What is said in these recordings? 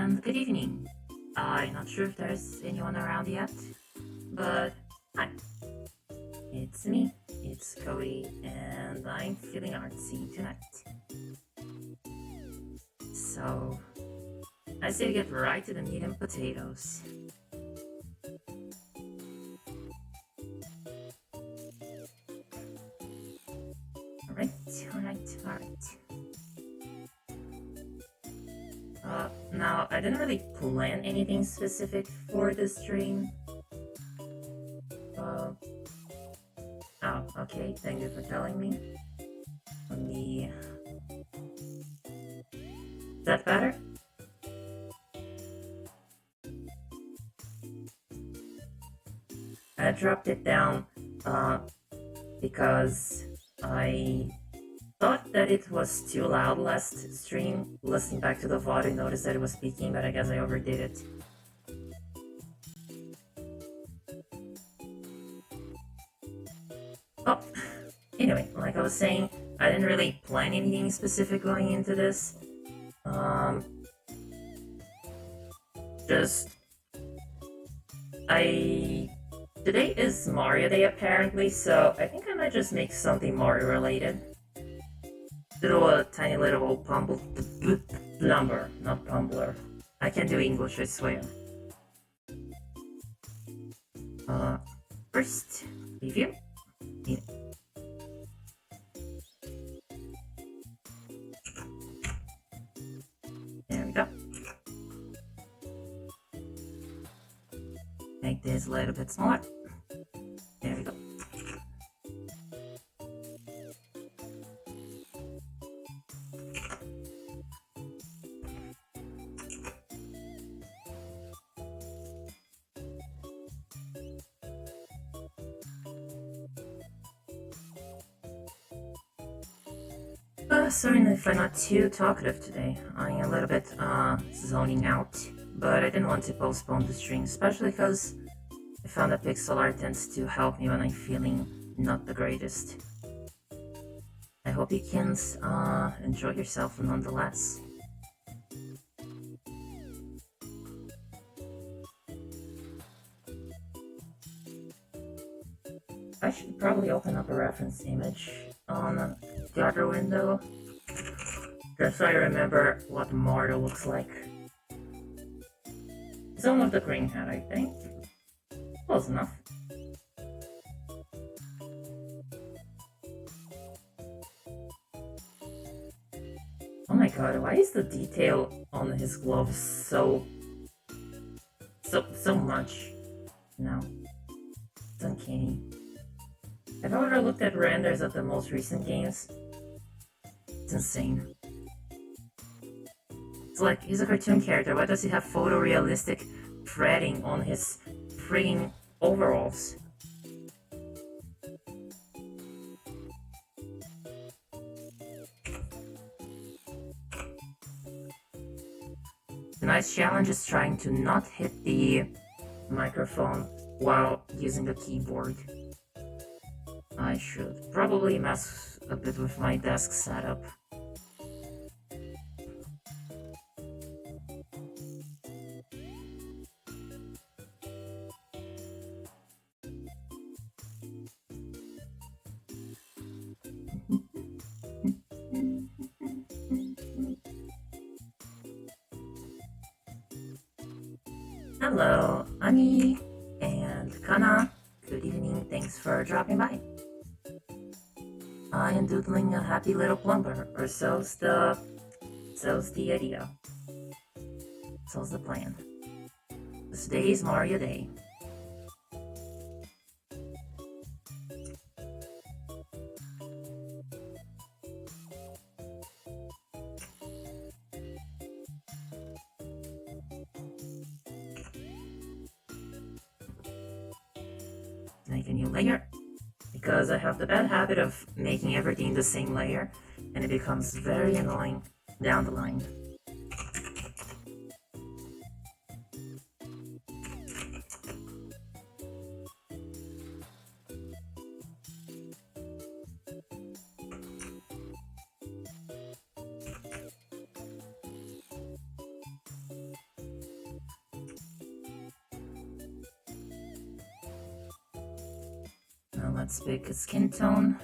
and good evening. I'm not sure if there's anyone around yet, but hi, it's me, it's Cody, and I'm feeling artsy tonight. So, I say we get right to the meat and potatoes. Alright, alright. Now, I didn't really plan anything specific for this stream. Oh, okay, thank you for telling me. Let me... Is that better? I dropped it down, because I thought that it was too loud last stream. Listening back to the VOD, I noticed that it was speaking, but I guess I overdid it. Oh, anyway, like I was saying, I didn't really plan anything specific going into this. Today is Mario Day apparently, so I think I might just make something Mario related. Do a tiny little plumber, not pumbler. I can't do English, I swear. First, review. Yeah. There we go. Make this a little bit smaller. There we go. Sorry if I'm not too talkative today. I'm a little bit zoning out, but I didn't want to postpone the stream, especially because I found that pixel art tends to help me when I'm feeling not the greatest. I hope you can enjoy yourself nonetheless. I should probably open up a reference image on the other window, just so I remember what Mario looks like. It's the one with the green hat, I think. Close enough. Oh my god, why is the detail on his gloves so much? No. It's uncanny. Have I ever looked at renders of the most recent games? It's insane. It's like, he's a cartoon character, why does he have photorealistic threading on his freaking overalls? The nice challenge is trying to not hit the microphone while using the keyboard. I should probably mess a bit with my desk setup. Hello, Ani and Kana. Good evening, thanks for dropping by. I am doodling a happy little plumber, or so's the idea. So's the plan. Today is Mario Day. Make a new layer, because I have the bad habit of making everything the same layer, and it becomes very annoying down the line. Now let's pick a skin tone.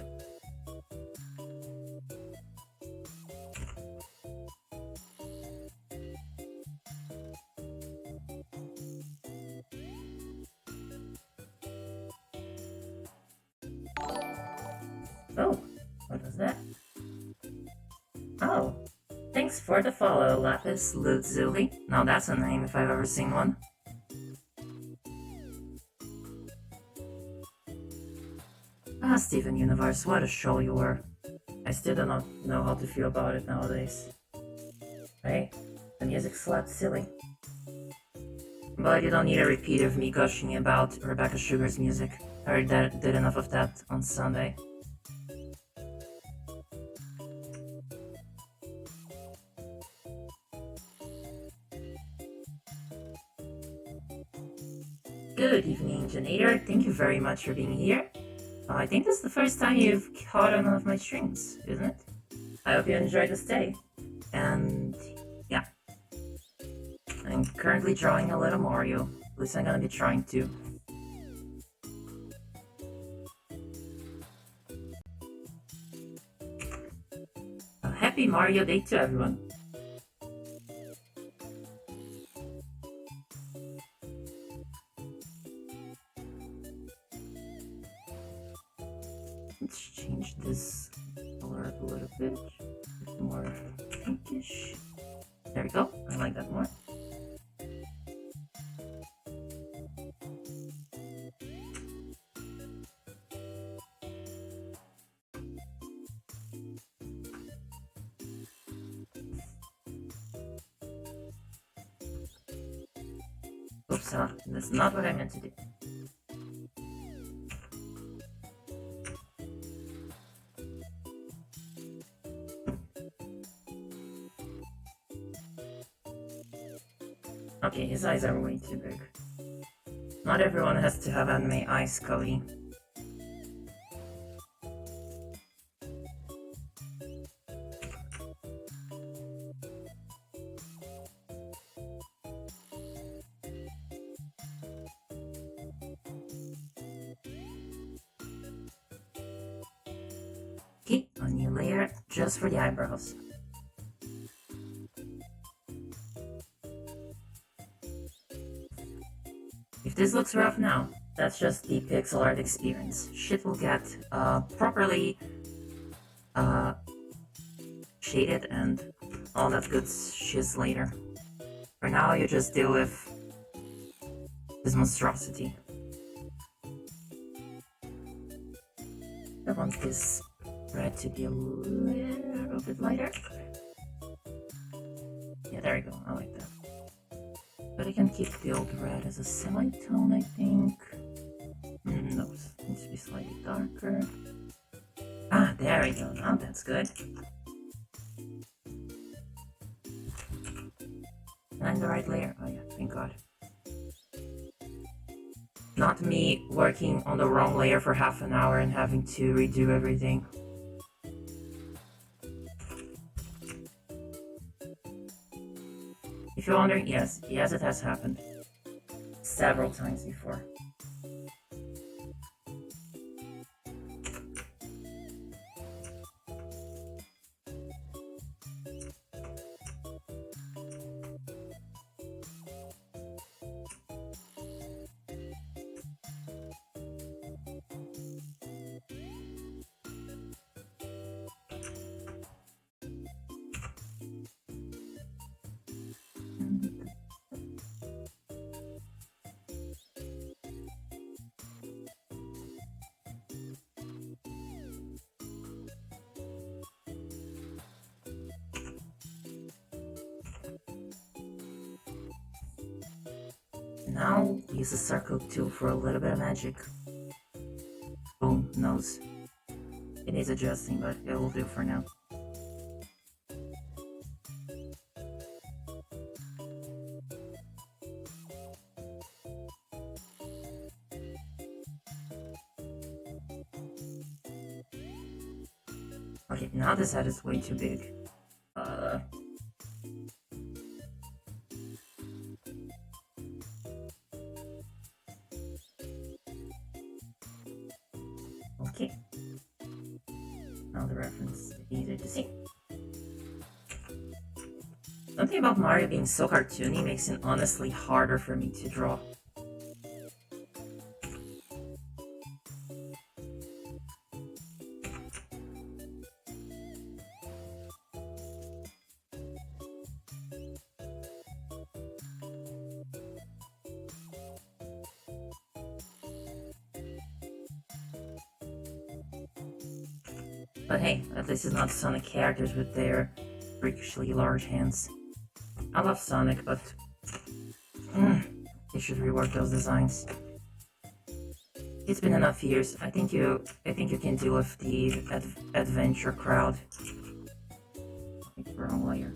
Oh, what was that? Oh, thanks for the follow, Lapis Lazuli. Now that's a name if I've ever seen one. Ah, Steven Universe, what a show you were. I still do not know how to feel about it nowadays. Right? The music slapped silly. But you don't need a repeat of me gushing about Rebecca Sugar's music. I already did enough of that on Sunday. Good evening, Janator. Thank you very much for being here. I think this is the first time you've caught on one of my streams, isn't it? I hope you enjoyed the stay. And yeah, I'm currently drawing a little Mario. At least I'm gonna be trying to. A happy Mario Day to everyone. Let's change this color a little bit. More pinkish. There we go. I like that more. Oops, that's not what I meant to do. Okay, his eyes are way too big. Not everyone has to have anime eyes, Cody. Okay, a new layer just for the eyebrows. If this looks rough now, that's just the pixel art experience. Shit will get properly shaded and all that good shiz later. For now, you just deal with this monstrosity. I want this red to be a little bit lighter. Yeah, there we go. I like that. But I can keep the old red as a semi-tone, I think. No, it needs to be slightly darker. Ah, there we go. Now that's good. And the right layer. Oh yeah, thank God. Not me working on the wrong layer for half an hour and having to redo everything. If you're wondering, yes, it has happened. Several times before. Now, use the circle tool for a little bit of magic. Boom, nose. It needs adjusting, but it will do for now. Okay, now this head is way too big. Okay. Now the reference is easy to see. Something about Mario being so cartoony makes it honestly harder for me to draw. But hey, at least it's not Sonic characters with their freakishly large hands. I love Sonic, but they should rework those designs. It's been enough years. I think you can deal with the adventure crowd. Wrong layer.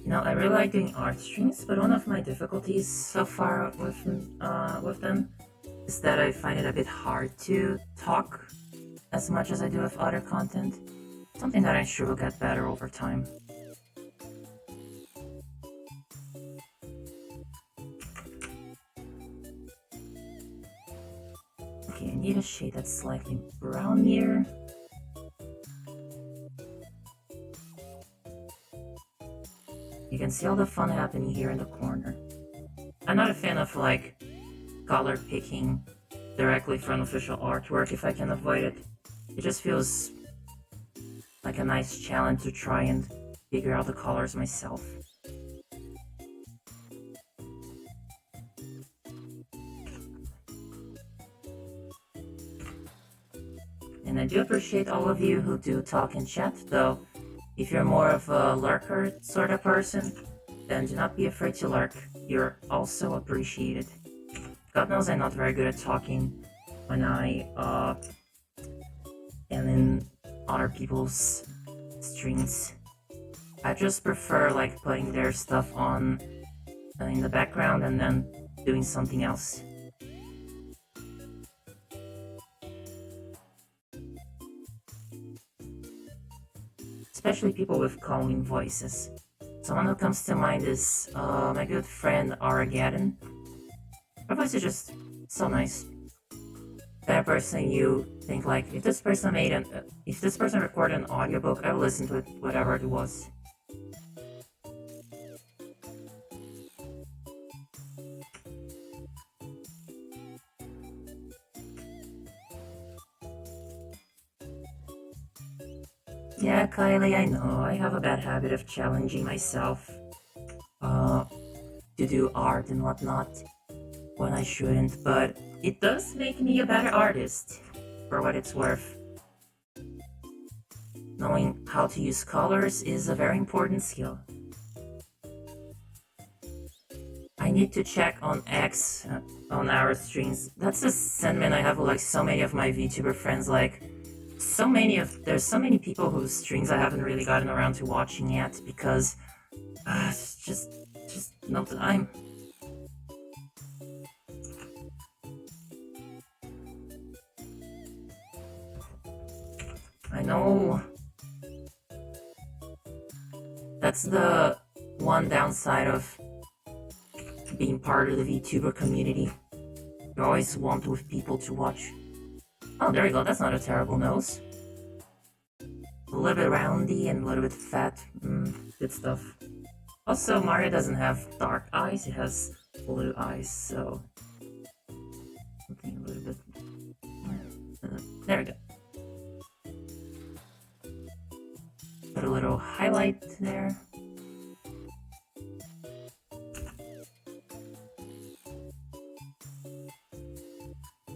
You know, I really like doing art streams, but one of my difficulties so far with them is that I find it a bit hard to talk as much as I do with other content. Something that I'm sure will get better over time. Okay, I need a shade that's slightly brown here. You can see all the fun happening here in the corner. I'm not a fan of like color picking directly from official artwork if I can avoid it. It just feels like a nice challenge to try and figure out the colors myself. And I do appreciate all of you who do talk in chat, though if you're more of a lurker sort of person, then do not be afraid to lurk. You're also appreciated. God knows I'm not very good at talking when I am in other people's streams. I just prefer like putting their stuff on in the background and then doing something else. Especially people with calming voices. Someone who comes to mind is my good friend Armageddon. Her voice is just so nice. That person you think like, if this person recorded an audiobook, I would listen to it, whatever it was. Yeah, Kylie, I know, I have a bad habit of challenging myself to do art and whatnot when I shouldn't, but it does make me a better artist, for what it's worth. Knowing how to use colors is a very important skill. I need to check on X on our streams. That's a sentiment I have with like so many of my VTuber friends, like there's so many people whose streams I haven't really gotten around to watching yet because it's just no time. I know. That's the one downside of being part of the VTuber community. You always want with people to watch. Oh, there you go, that's not a terrible nose. A little bit roundy and a little bit fat. Good stuff. Also, Mario doesn't have dark eyes, he has blue eyes, so... something a little bit... there we go. Put a little highlight there.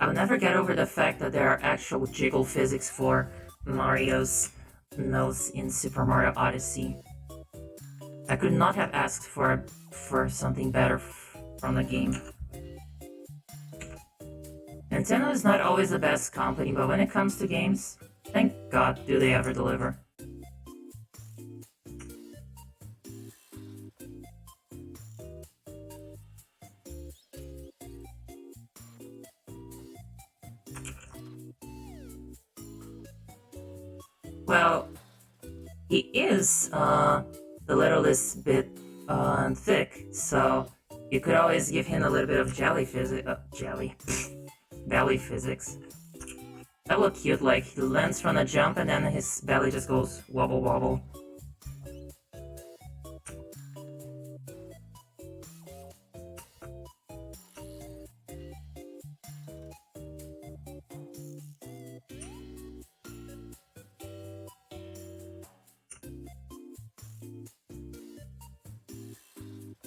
I'll never get over the fact that there are actual jiggle physics for Mario's nose in Super Mario Odyssey. I could not have asked for something better from the game. Nintendo is not always the best company, but when it comes to games, thank God do they ever deliver. Well, he is a littlest bit thick, so you could always give him a little bit of belly physics. That would look cute, like he lands from a jump and then his belly just goes wobble wobble.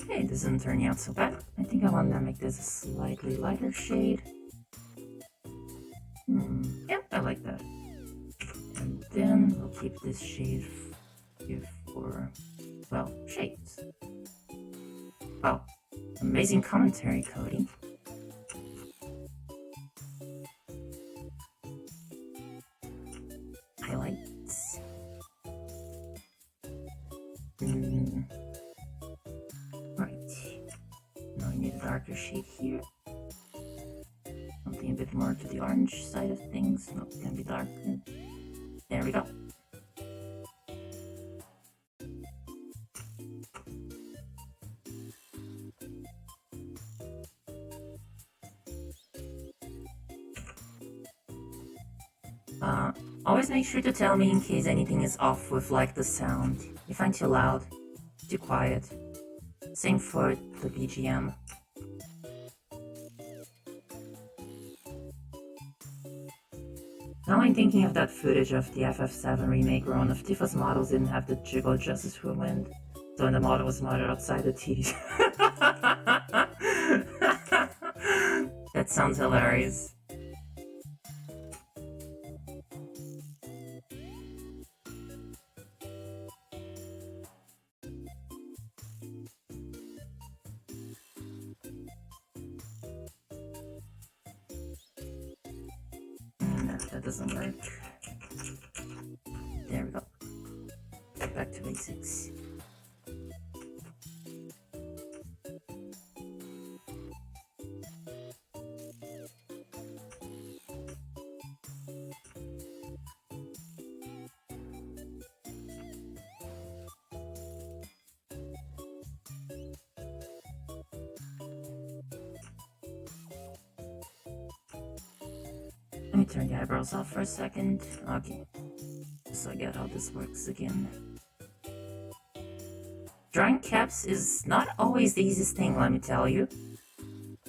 Okay, this isn't turning out so bad. I think I want to make this a slightly lighter shade. Yeah, I like that. And then we'll keep this shade here for, well, shades. Wow, amazing commentary, Cody. Highlights. Right. Now I need a darker shade here. Something a bit more to the orange side of things. No, it can be darker. There we go. Always make sure to tell me in case anything is off with like the sound. You find too loud, too quiet. Same for the BGM. Now I'm thinking of that footage of the FF7 remake where one of Tifa's models didn't have the jiggle just as we went, so when the model was mounted outside the TV. That sounds hilarious. That doesn't work. There we go. Back to basics. Let me turn the eyebrows off for a second. Okay, so I get how this works again. Drawing caps is not always the easiest thing, let me tell you.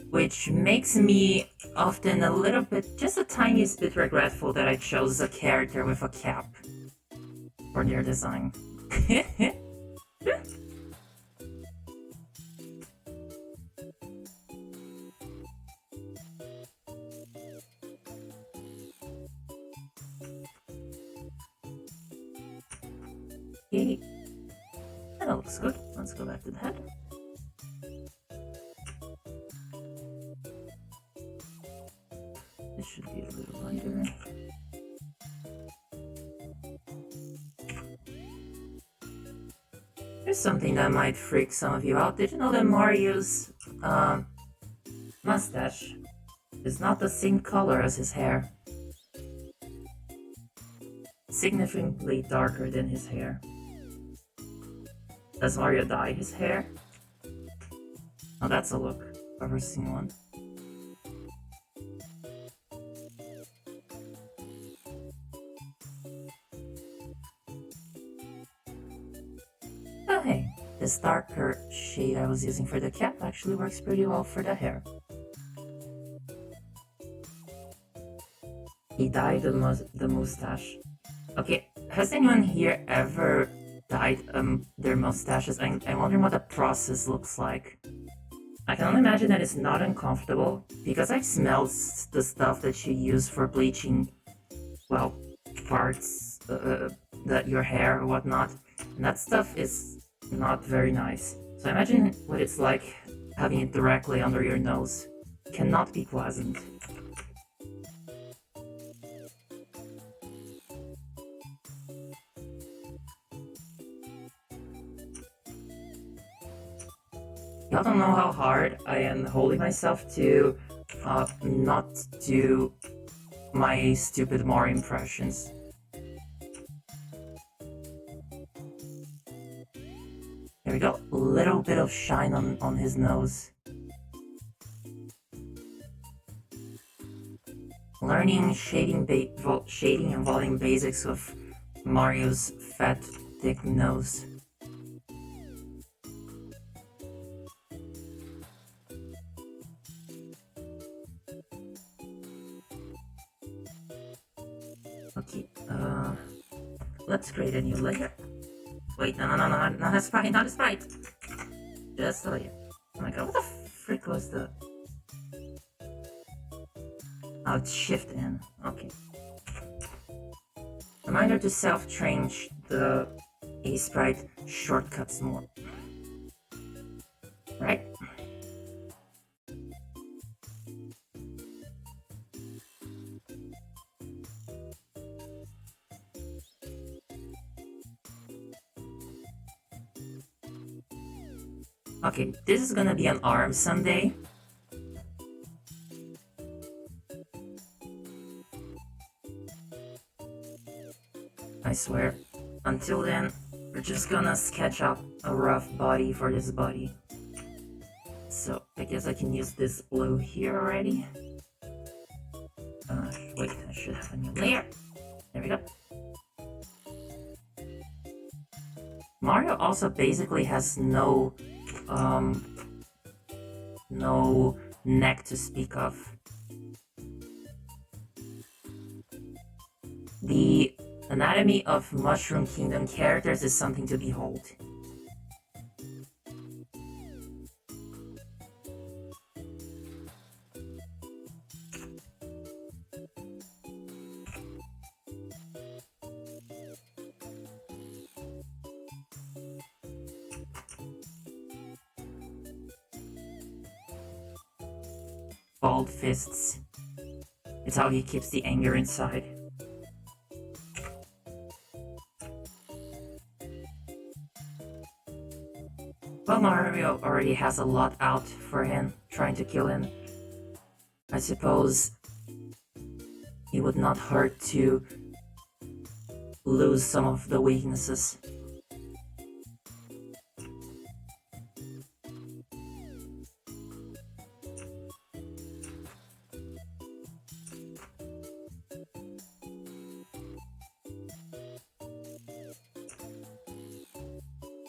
Which makes me often a little bit, just a tiniest bit regretful that I chose a character with a cap for their design. Okay, that looks good. Let's go back to the head. This should be a little lighter. Here's something that might freak some of you out. Did you know that Mario's mustache is not the same color as his hair? Significantly darker than his hair. Does Mario dye his hair? Oh, that's a look. I've ever seen one. Oh hey, this darker shade I was using for the cap actually works pretty well for the hair. He dyed the mustache. Okay, has anyone here ever dyed their mustaches? I'm wondering what the process looks like. I can only imagine that it's not uncomfortable, because I've smelled the stuff that you use for bleaching, well, parts, your hair or whatnot, and that stuff is not very nice. So imagine what it's like having it directly under your nose. Cannot be pleasant. Y'all don't know how hard I am holding myself to not do my stupid Mario impressions. There we go, a little bit of shine on his nose. Learning shading and volume basics of Mario's fat, thick nose. Okay, let's create a new layer. Wait, no, not a sprite, not a sprite! Just a layer. Oh my god, what the frick was the... Oh, it's shift in. Okay. Reminder to self-change the A-sprite shortcuts more. Right? Okay, this is gonna be an arm someday. I swear. Until then, we're just gonna sketch up a rough body for this body. So, I guess I can use this blue here already. Wait, I should have a new layer. There we go. Mario also basically has no neck to speak of. The anatomy of Mushroom Kingdom characters is something to behold. Bald fists. It's how he keeps the anger inside. Well, Mario already has a lot out for him, trying to kill him. I suppose it would not hurt to lose some of the weaknesses.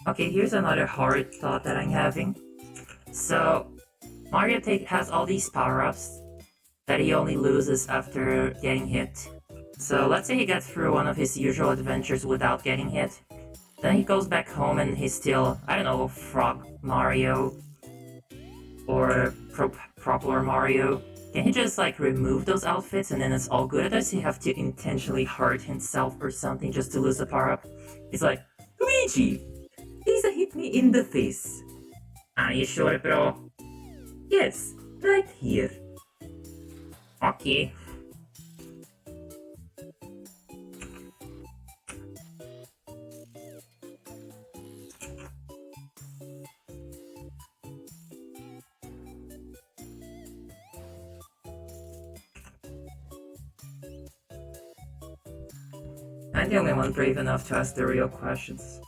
Okay, here's another hard thought that I'm having. So, Mario has all these power-ups that he only loses after getting hit. So let's say he gets through one of his usual adventures without getting hit. Then he goes back home and he's still, I don't know, Frog Mario or Propeller Mario. Can he just like remove those outfits and then it's all good? Or does he have to intentionally hurt himself or something just to lose the power-up? He's like, Luigi! Lisa hit me in the face. Are you sure, bro? Yes, right here. Okay. I'm the only one brave enough to ask the real questions.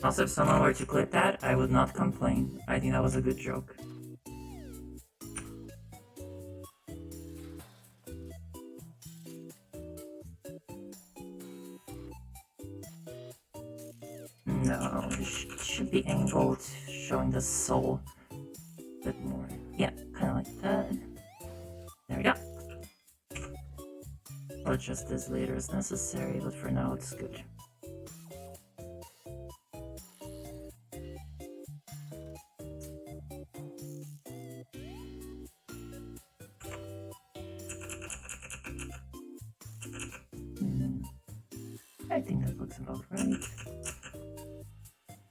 Also, if someone were to clip that, I would not complain. I think that was a good joke. No, it should be angled, showing the soul a bit more. Yeah, kind of like that. There we go. I'll adjust this later as necessary, but for now it's good. I think that looks about right.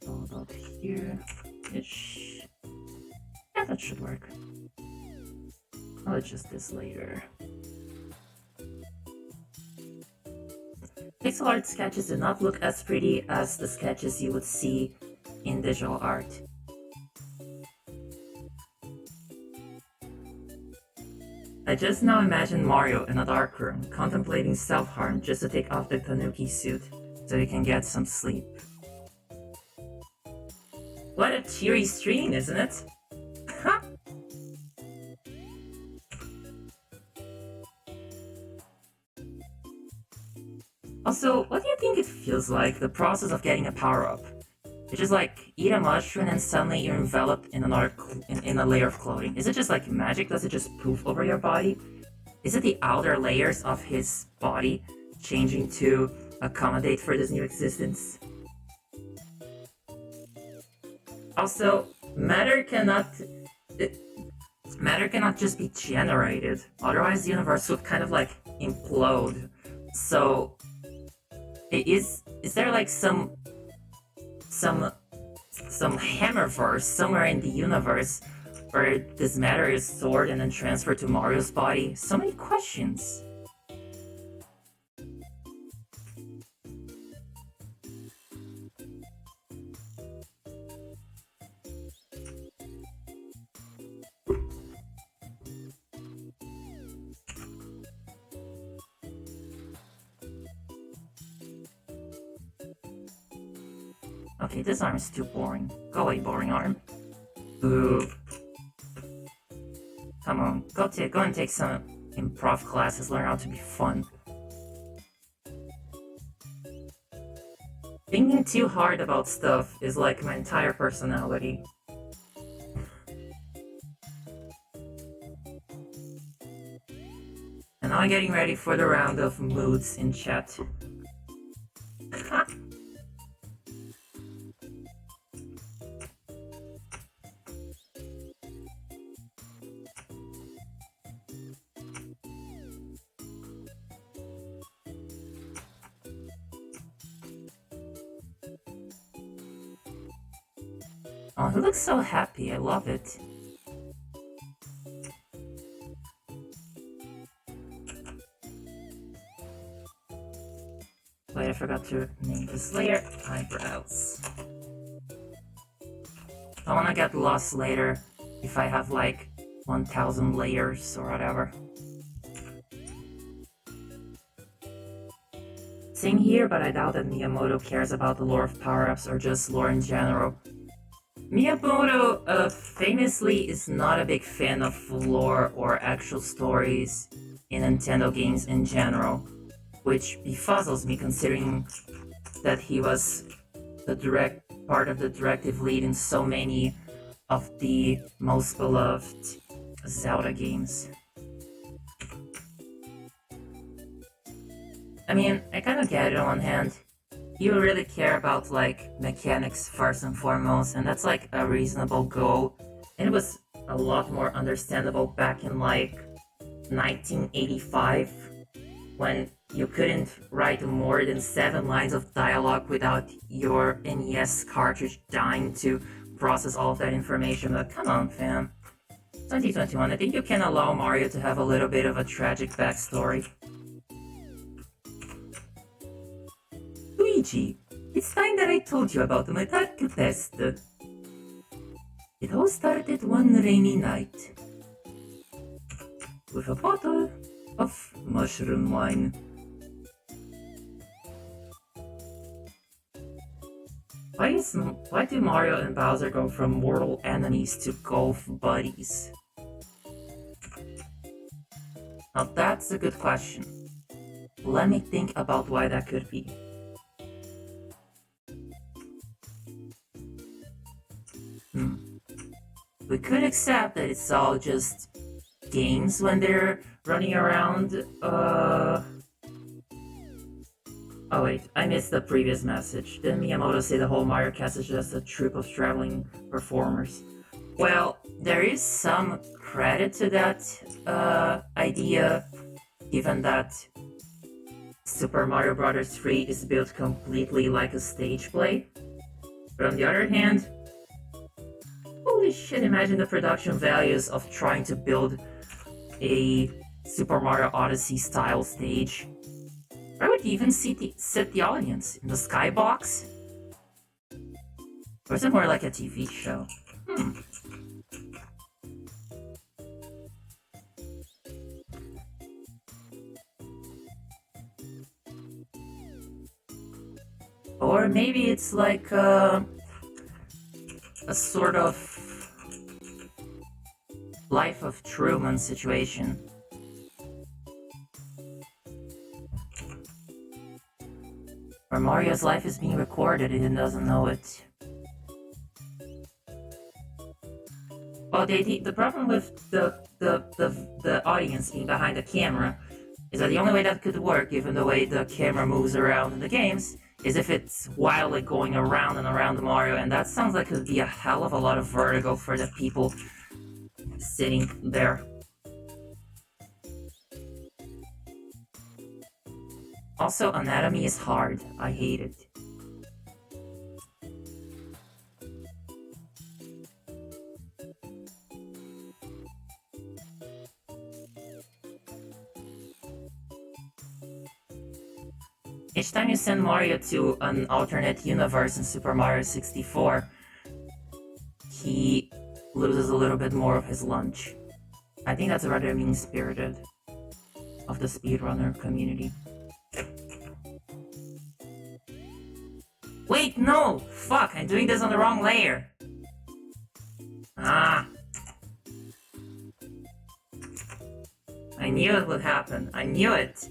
All about here-ish. Yeah, that should work. I'll adjust this later. Pixel art sketches do not look as pretty as the sketches you would see in digital art. I just now imagine Mario in a dark room, contemplating self-harm just to take off the Tanuki suit so he can get some sleep. What a cheery stream, isn't it? Also, what do you think it feels like, the process of getting a power-up? You just like eat a mushroom and suddenly you're enveloped in another in a layer of clothing. Is it just like magic? Does it just poof over your body? Is it the outer layers of his body changing to accommodate for this new existence? Also, matter cannot just be generated. Otherwise, the universe would kind of like implode. So, is there like some hammerverse somewhere in the universe where this matter is stored and then transferred to Mario's body? So many questions. Okay, this arm is too boring. Go away, boring arm. Boo. Come on, go and take some improv classes, learn how to be fun. Thinking too hard about stuff is like my entire personality. And now I'm getting ready for the round of moods in chat. Oh, he looks so happy, I love it. Wait, I forgot to name this layer eyebrows. I wanna get lost later if I have like 1000 layers or whatever. Same here, but I doubt that Miyamoto cares about the lore of power-ups or just lore in general. Miyamoto famously is not a big fan of lore or actual stories in Nintendo games in general, which befuzzles me considering that he was the part of the directive lead in so many of the most beloved Zelda games. I mean, I kind of get it on one hand. You really care about like mechanics first and foremost, and that's like a reasonable goal. And it was a lot more understandable back in like 1985 when you couldn't write more than 7 lines of dialogue without your NES cartridge dying to process all of that information. But come on, fam. 2021, I think you can allow Mario to have a little bit of a tragic backstory. Luigi, it's time that I told you about my dark test. It all started one rainy night with a bottle of mushroom wine. Why do Mario and Bowser go from mortal enemies to golf buddies? Now that's a good question. Let me think about why that could be. We could accept that it's all just games when they're running around. Oh wait, I missed the previous message. Didn't Miyamoto say the whole Mario cast is just a troupe of traveling performers? Well, there is some credit to that idea, given that Super Mario Bros. 3 is built completely like a stage play. But on the other hand, holy shit, imagine the production values of trying to build a Super Mario Odyssey style stage. Where would you even sit the audience? In the skybox? Or is it more like a TV show? Or maybe it's like a sort of Life of Truman situation. Where Mario's life is being recorded and he doesn't know it. Well, the problem with the audience being behind the camera is that the only way that could work, given the way the camera moves around in the games, is if it's wildly going around and around the Mario, and that sounds like it would be a hell of a lot of vertigo for the people sitting there. Also, anatomy is hard. I hate it. Each time you send Mario to an alternate universe in Super Mario 64, he loses a little bit more of his lunch. I think that's rather mean-spirited of the speedrunner community. Wait, no! Fuck, I'm doing this on the wrong layer! Ah! I knew it would happen. I knew it!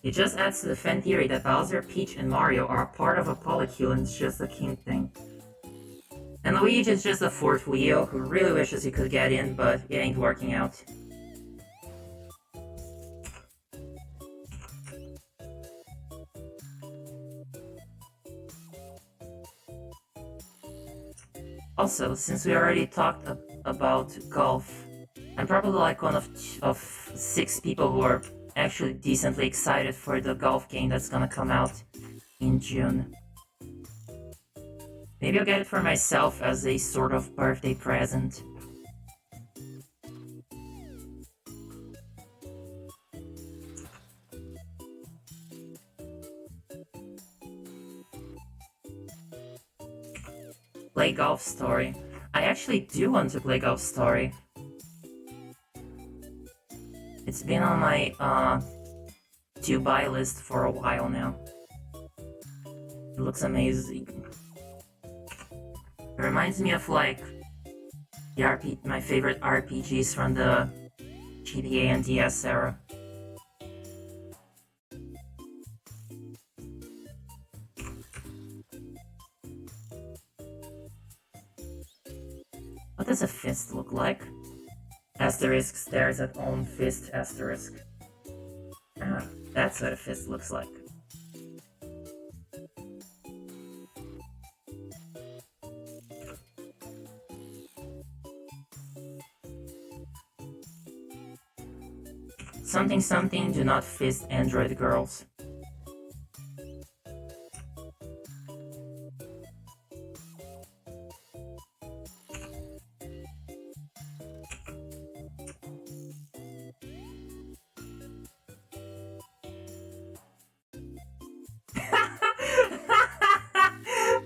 It just adds to the fan theory that Bowser, Peach, and Mario are a part of a polycule and it's just a King thing. And Luigi is just a fourth wheel who really wishes he could get in, but it ain't working out. Also, since we already talked about golf, I'm probably like one of 6 people who are actually decently excited for the golf game that's gonna come out in June. Maybe I'll get it for myself as a sort of birthday present. Play Golf Story. I actually do want to play Golf Story. It's been on my to-buy list for a while now. It looks amazing. It reminds me of like my favorite RPGs from the GBA and DS era. What does a fist look like? Asterisk stares at own fist asterisk. Ah, that's what a fist looks like. Something something, do not fist android girls.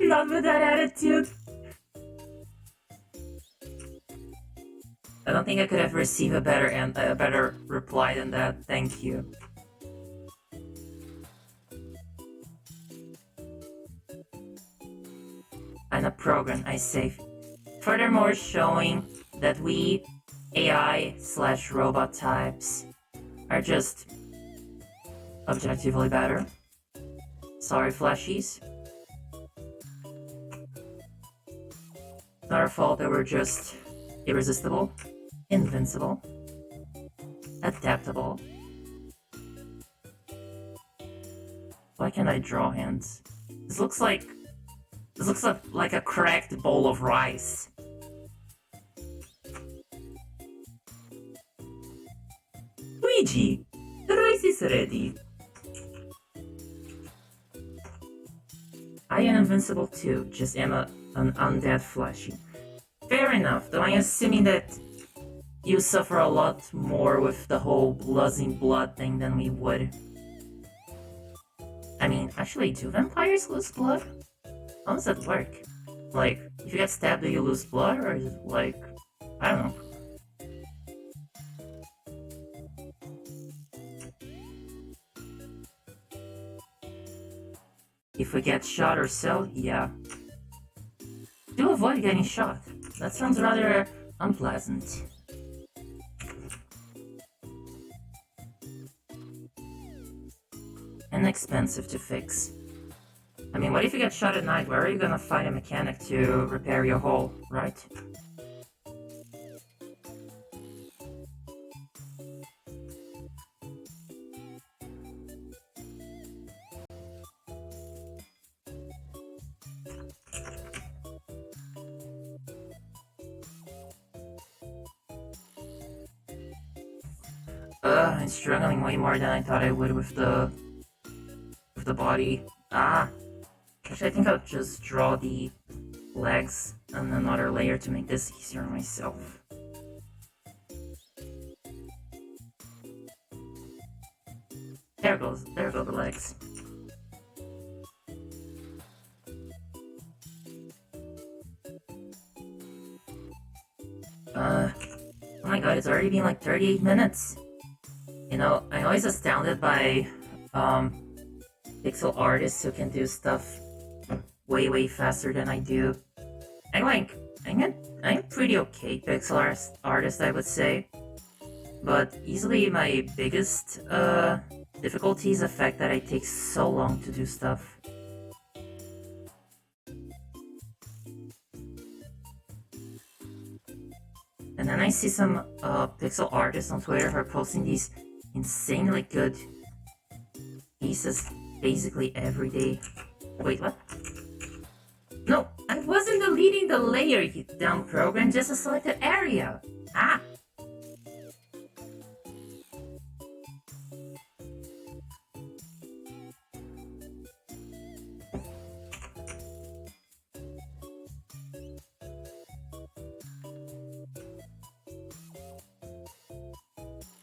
Not with that attitude. I don't think I could have received a better reply than that. Thank you. And a program, I say. Furthermore, showing that we AI/robot types are just objectively better. Sorry, flashies. Not our fault that we're just irresistible, invincible, adaptable. Why can't I draw hands? This looks like a cracked bowl of rice. Luigi! The rice is ready. I am invincible too, just am an undead fleshy. Fair enough, though I am assuming that you suffer a lot more with the whole losing blood thing than we would. I mean, actually, do vampires lose blood? How does that work? Like, if you get stabbed, do you lose blood? Or is it like, I don't know. If we get shot or so, yeah. Do avoid getting shot. That sounds rather unpleasant. And expensive to fix. I mean, what if you get shot at night? Where are you gonna find a mechanic to repair your hole, right? I'm struggling way more than I thought I would with the body. Actually, I think I'll just draw the legs and another layer to make this easier on myself. There go the legs. Oh my god, it's already been like 38 minutes. You know, I'm always astounded by pixel artists who can do stuff way faster than I do. I'm pretty okay pixel artist, I would say. But easily my biggest difficulty is the fact that it takes so long to do stuff. And then I see some pixel artists on Twitter who are posting these insanely good pieces basically every day. Wait, what? No, I wasn't deleting the layer, you dumb program, just a selected area. Ah!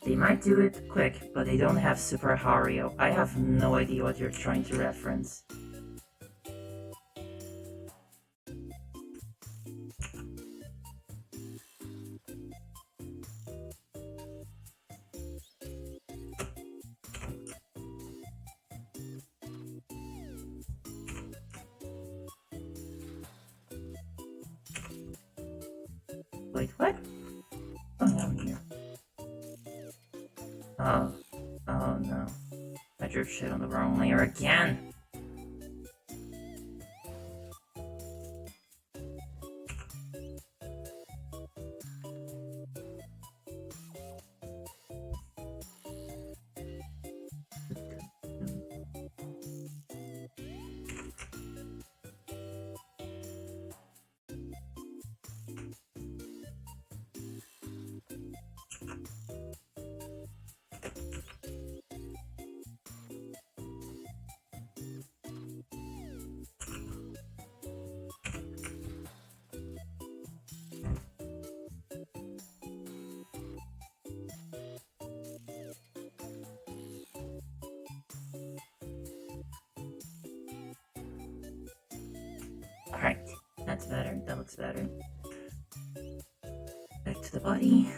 They might do it quick, but they don't have Super Hario. I have no idea what you're trying to reference. Wait, what? Oh, no, here. Oh no. I drew shit on the wrong layer again! Alright, that's better, that looks better. Back to the body.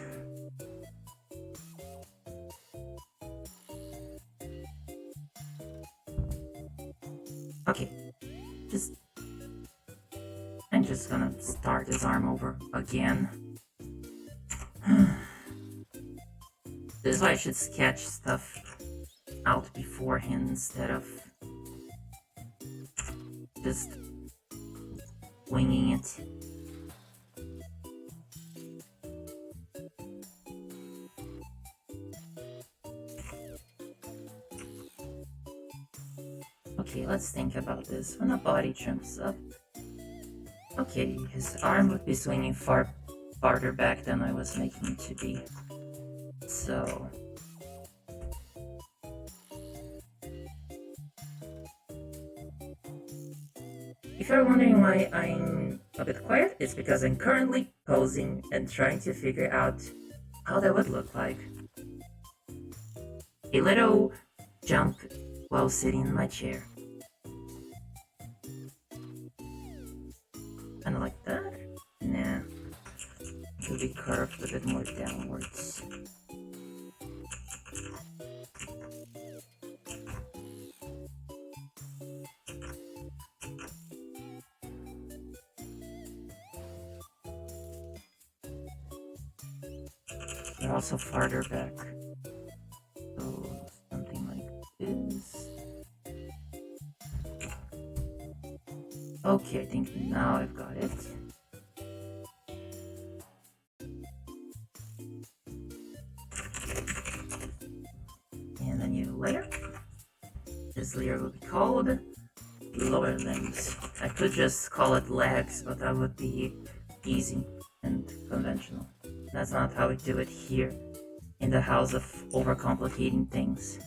Okay, I'm just gonna start this arm over again. This is why I should sketch stuff out beforehand instead of just winging it. Okay, let's think about this. When a body jumps up... Okay, his arm would be swinging farther back than I was making it to be. So... If you're wondering why I'm a bit quiet, it's because I'm currently posing and trying to figure out how that would look like. A little jump while sitting in my chair. Kinda like that? Nah. It will be curved a bit more downwards. They're also farther back. So something like this. Okay, I think now I've got it. And a new layer. This layer will be called lower limbs. I could just call it legs, but that would be easy and conventional. That's not how we do it here, in the house of overcomplicating things.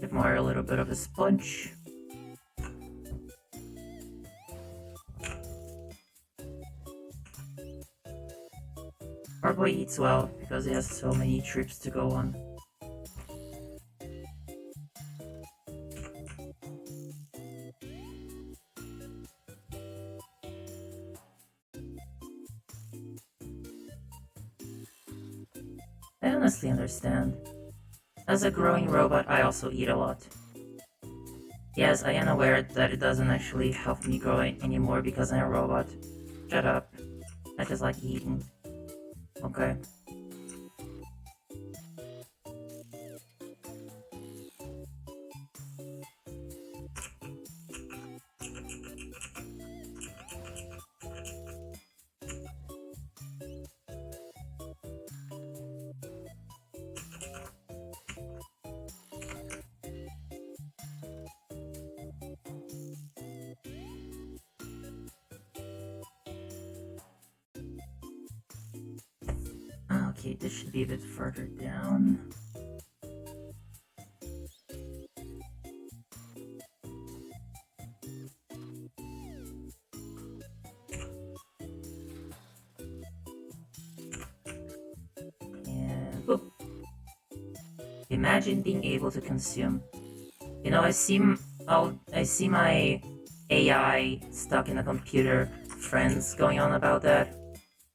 Give Mario a little bit of a sponge. Our boy eats well because he has so many trips to go on. I honestly understand. As a growing robot, I also eat a lot. Yes, I am aware that it doesn't actually help me grow anymore because I'm a robot. Shut up. I just like eating. Okay. Okay, this should be a bit further down. And boop. Imagine being able to consume. You know, I see my AI stuck in a computer friends going on about that.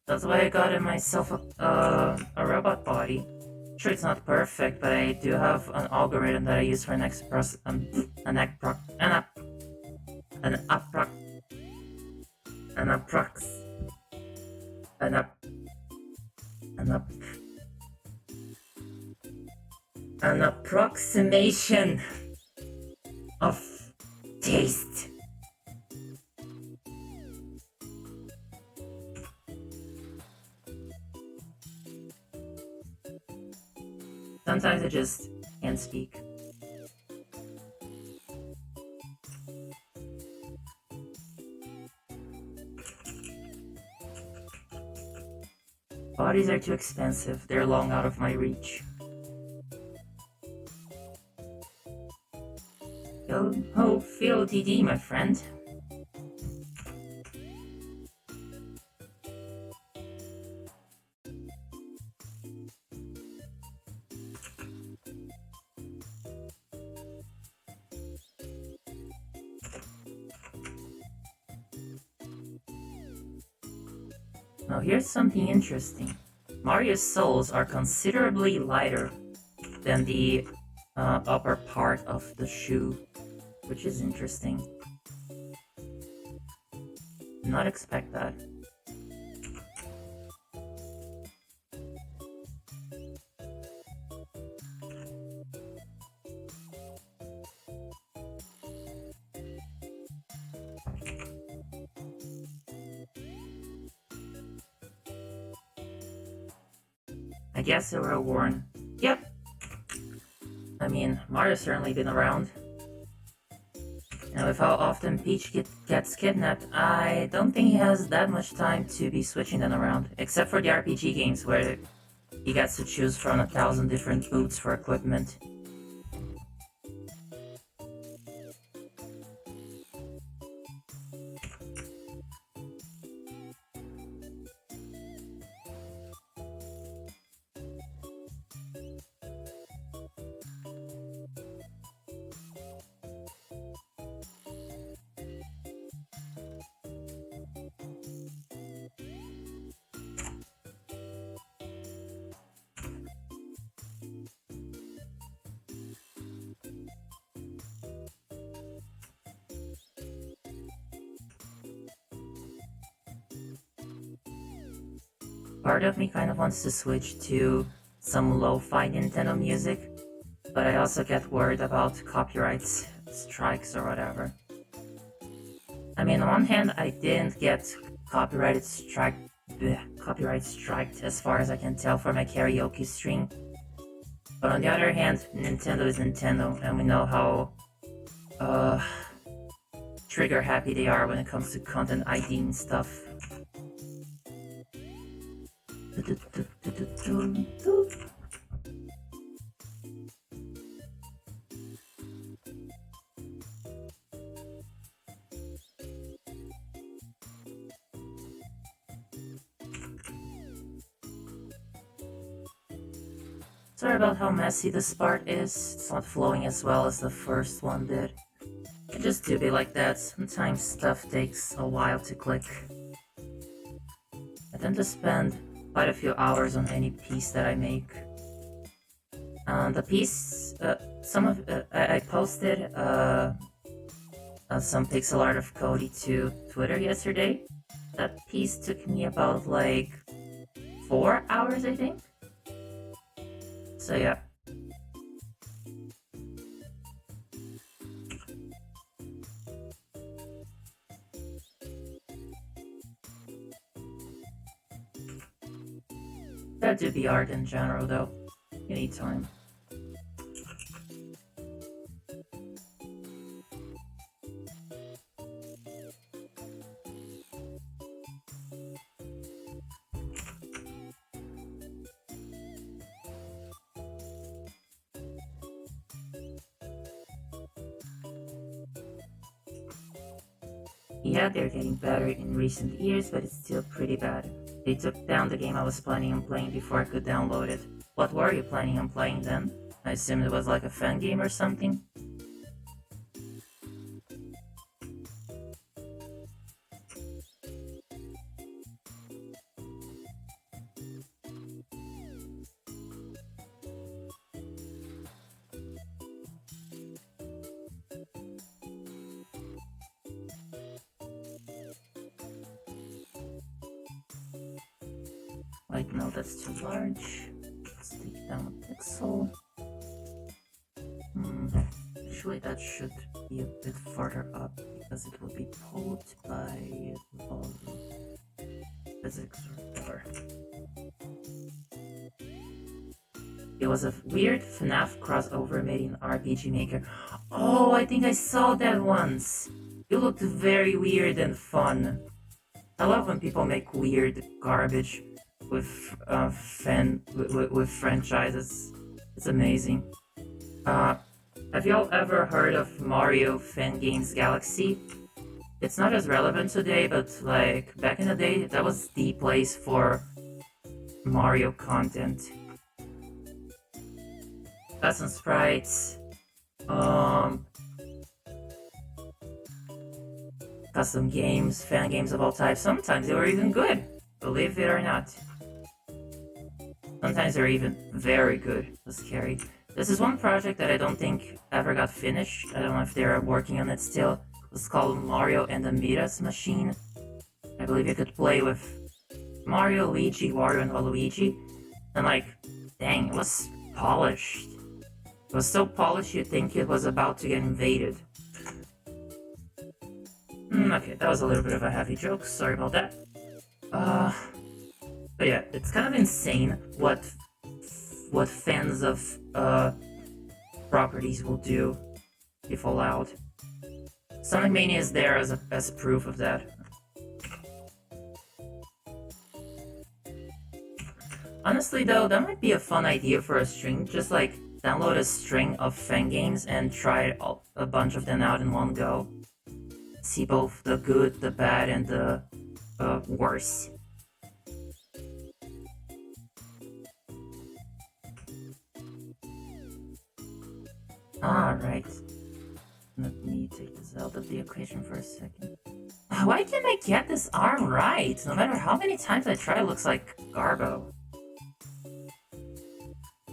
That's why I got myself a robot body. Sure, it's not perfect, but I do have an algorithm that I use for an approx an approximation of taste. Sometimes I just can't speak. Bodies are too expensive. They're long out of my reach. Ho, feel DD, my friend. Now here's something interesting. Mario's soles are considerably lighter than the upper part of the shoe, which is interesting. Did not expect that. I guess they were worn. Yep. I mean, Mario's certainly been around. Now, with how often Peach gets kidnapped, I don't think he has that much time to be switching them around, except for the RPG games where he gets to choose from 1,000 different boots for equipment. part of me kind of wants to switch to some lo-fi Nintendo music, but I also get worried about copyright strikes or whatever. I mean, on one hand, I didn't get copyright striked as far as I can tell for my karaoke stream. But on the other hand, Nintendo is Nintendo, and we know how trigger happy they are when it comes to content ID and stuff. Sorry about how messy this part is. It's not flowing as well as the first one did. It just do be like that. Sometimes stuff takes a while to click. I tend to spend quite a few hours on any piece that I make. The piece, I posted some pixel art of Cody to Twitter yesterday. That piece took me about like 4 hours, I think. So yeah. That do be art in general though. You need time. Yeah, they're getting better in recent years, but it's still pretty bad. They took down the game I was planning on playing before I could download it. What were you planning on playing then? I assumed it was like a fan game or something? Wait, no, that's too large. Let's take down a pixel. Actually, that should be a bit further up because it will be pulled by volume physics or whatever. It was a weird FNAF crossover made in RPG Maker. Oh, I think I saw that once. It looked very weird and fun. I love when people make weird garbage with franchises. It's amazing. Have y'all ever heard of Mario Fan Games Galaxy? It's not as relevant today, but like back in the day, that was the place for Mario content. Custom sprites, custom games, fan games of all types. Sometimes they were even good, believe it or not. Sometimes they're even very good. That's scary. This is one project that I don't think ever got finished. I don't know if they're working on it still. It's called Mario and the Midas Machine. I believe you could play with Mario, Luigi, Wario, and Waluigi. And like, dang, it was polished. It was so polished you'd think it was about to get invaded. Okay, that was a little bit of a heavy joke. Sorry about that. But yeah, it's kind of insane what fans of properties will do if allowed. Sonic Mania is there as proof of that. Honestly though, that might be a fun idea for a stream. Just like download a string of fan games and try a bunch of them out in one go. See both the good, the bad, and the worse. Alright. Let me take this out of the equation for a second. Why can't I get this arm right? No matter how many times I try, it looks like Garbo.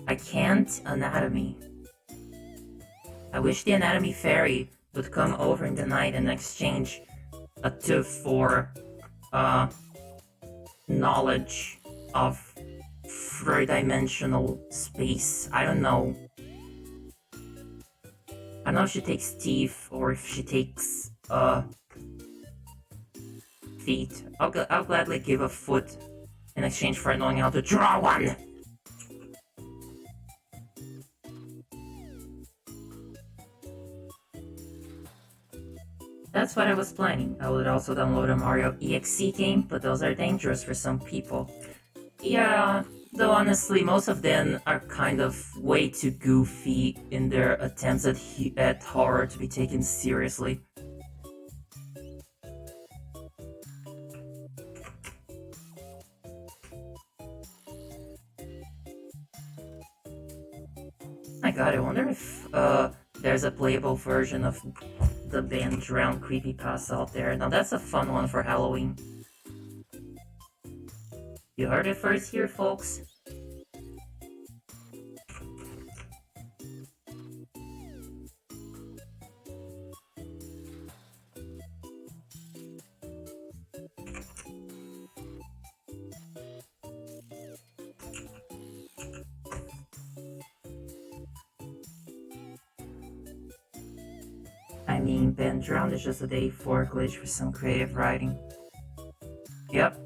I can't anatomy. I wish the anatomy fairy would come over in the night and exchange a tooth for knowledge of three-dimensional space. I don't know. I don't know if she takes teeth or if she takes feet. I'll gladly give a foot in exchange for knowing how to draw one. That's what I was planning. I would also download a Mario EXE game, but those are dangerous for some people. Yeah, though honestly, most of them are kind of way too goofy in their attempts at horror to be taken seriously. My god, I wonder if there's a playable version of the band Drowned Creepypasta out there. Now that's a fun one for Halloween. You heard it first here, folks. I mean, band Drowned is just a day 4 glitch for some creative writing. Yep.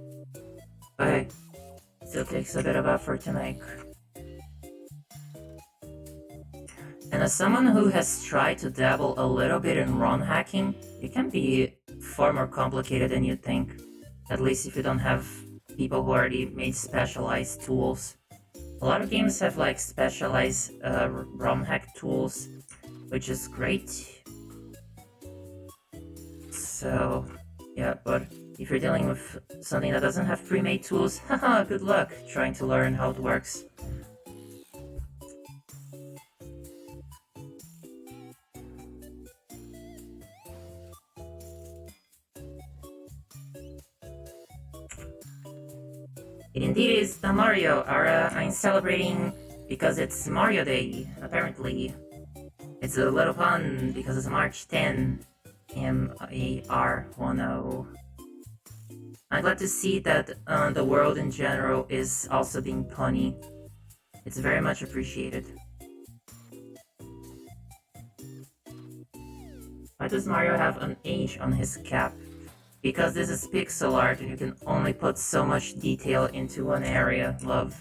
But hey, still takes a bit of effort to make. And as someone who has tried to dabble a little bit in ROM hacking, it can be far more complicated than you'd think. At least if you don't have people who already made specialized tools. A lot of games have like specialized ROM hack tools, which is great. So, yeah, but if you're dealing with something that doesn't have pre-made tools, haha, good luck trying to learn how it works. It indeed is the Mario era I'm celebrating because it's Mario Day, apparently. It's a little pun because it's March 10, M-A-R-1-0. I'm glad to see that the world in general is also being punny. It's very much appreciated. Why does Mario have an H on his cap? Because this is pixel art and you can only put so much detail into one area, love.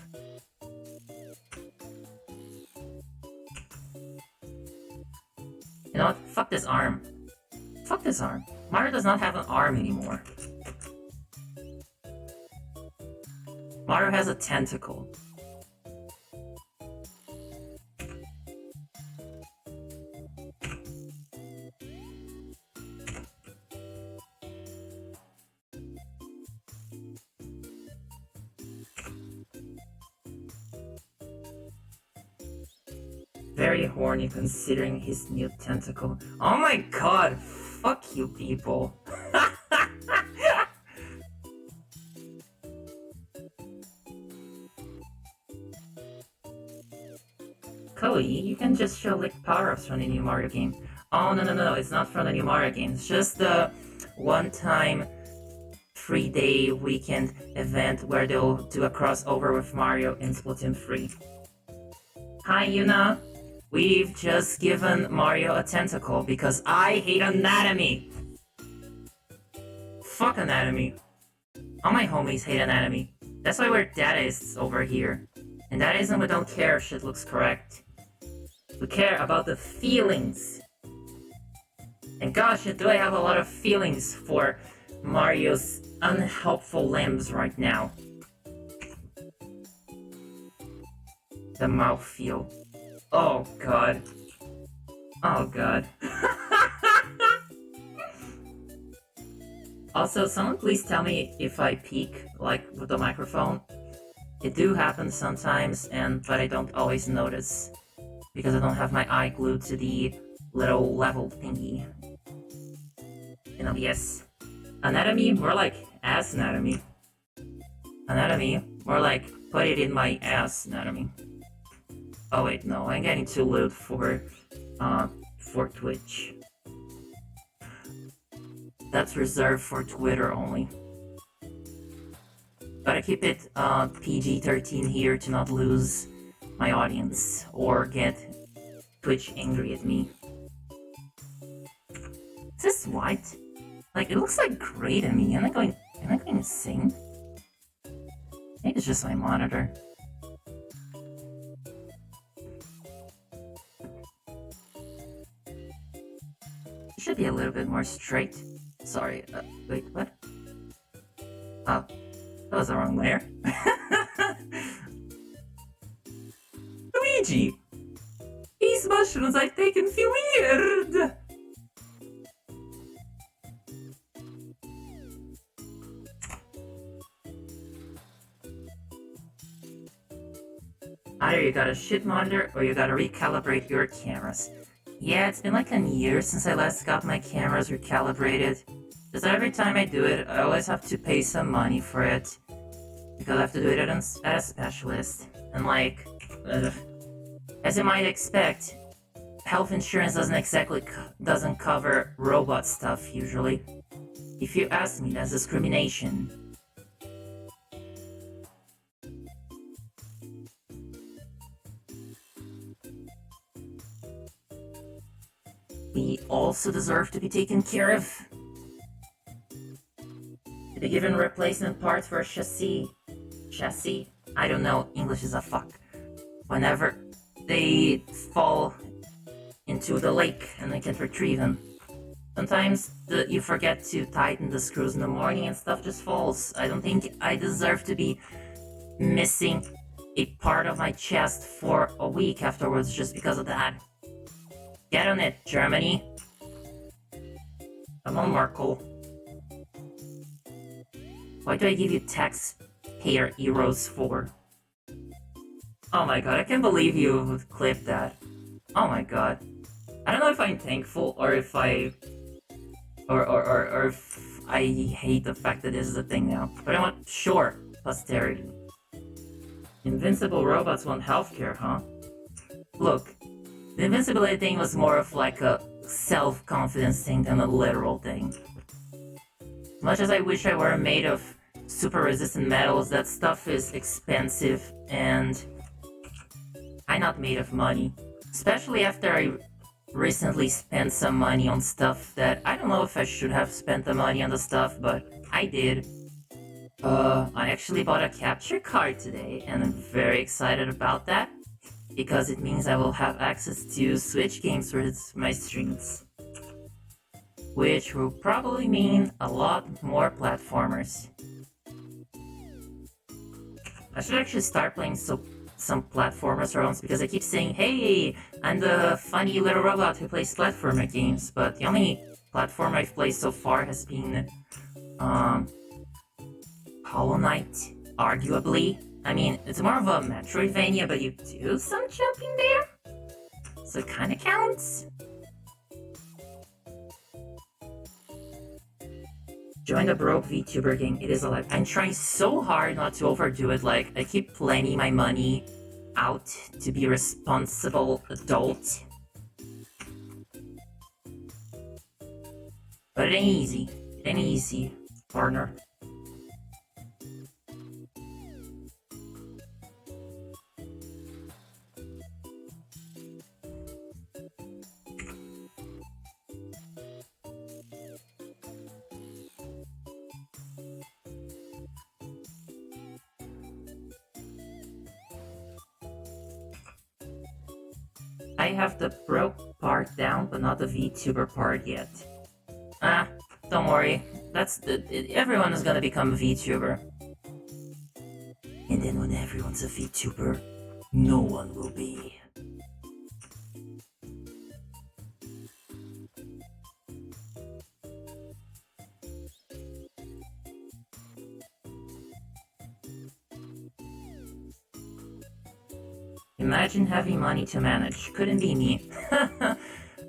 You know what? Fuck this arm. Fuck this arm. Mario does not have an arm anymore. Mario has a tentacle. Very horny considering his new tentacle. Oh my god! Fuck you people! Cody, you can just show like power-ups from the new Mario game. Oh no, it's not from the new Mario game. It's just the one-time 3-day weekend event where they'll do a crossover with Mario in Splatoon 3. Hi Yuna! We've just given Mario a tentacle because I hate anatomy! Fuck anatomy. All my homies hate anatomy. That's why we're daddists over here. And dadaism, we don't care if shit looks correct. We care about the feelings. And gosh, do I have a lot of feelings for Mario's unhelpful limbs right now. The mouthfeel. Oh god. Oh god. Also, someone please tell me if I peek, like, with the microphone. It do happen sometimes, but I don't always notice. Because I don't have my eye glued to the little level thingy. In OBS. Anatomy, more like ass anatomy. Anatomy, more like put it in my ass anatomy. Oh wait, no, I'm getting too lewd for Twitch. That's reserved for Twitter only. Gotta keep it PG-13 here to not lose my audience or get Twitch angry at me. Is this white? Like, it looks like gray to me. Am I going insane? Maybe it's just my monitor. It should be a little bit more straight. Sorry, wait, what? Oh, that was the wrong layer. Luigi! These mushrooms I've taken feel weird! Either you got a shit monitor or you gotta recalibrate your cameras. Yeah, it's been like a year since I last got my cameras recalibrated. Because every time I do it, I always have to pay some money for it. Because I have to do it at a specialist. And like, as you might expect, health insurance doesn't cover robot stuff usually. If you ask me, that's discrimination. We also deserve to be taken care of. To be given replacement parts for a chassis. I don't know, English is a fuck. Whenever they fall into the lake and I can't retrieve them. Sometimes you forget to tighten the screws in the morning and stuff just falls. I don't think I deserve to be missing a part of my chest for a week afterwards just because of that. Get on it, Germany. Come on, Merkel. Why do I give you taxpayer euros for? Oh my god, I can't believe you clipped that. Oh my god. I don't know if I'm thankful or if I... Or if I hate the fact that this is a thing now. But I want, sure, posterity. Invincible robots want healthcare, huh? Look, the invincibility thing was more of like a self-confidence thing than a literal thing. As much as I wish I were made of super resistant metals, that stuff is expensive and I'm not made of money. Especially after I recently spent some money on stuff that I don't know if I should have spent the money on the stuff, but I did. I actually bought a capture card today and I'm very excited about that. Because it means I will have access to Switch games for my streams. Which will probably mean a lot more platformers. I should actually start playing some platformers rounds because I keep saying, hey, I'm the funny little robot who plays platformer games, but the only platform I've played so far has been Hollow Knight, arguably. I mean, it's more of a Metroidvania, but you do some jumping there, so it kinda counts. Join the broke VTuber gang, it is alive. I'm trying so hard not to overdo it, like, I keep planning my money out to be a responsible adult. But it ain't easy, partner. I have the broke part down, but not the VTuber part yet. Ah, don't worry. Everyone is gonna become a VTuber. And then when everyone's a VTuber, no one will be. Imagine having money to manage. Couldn't be me.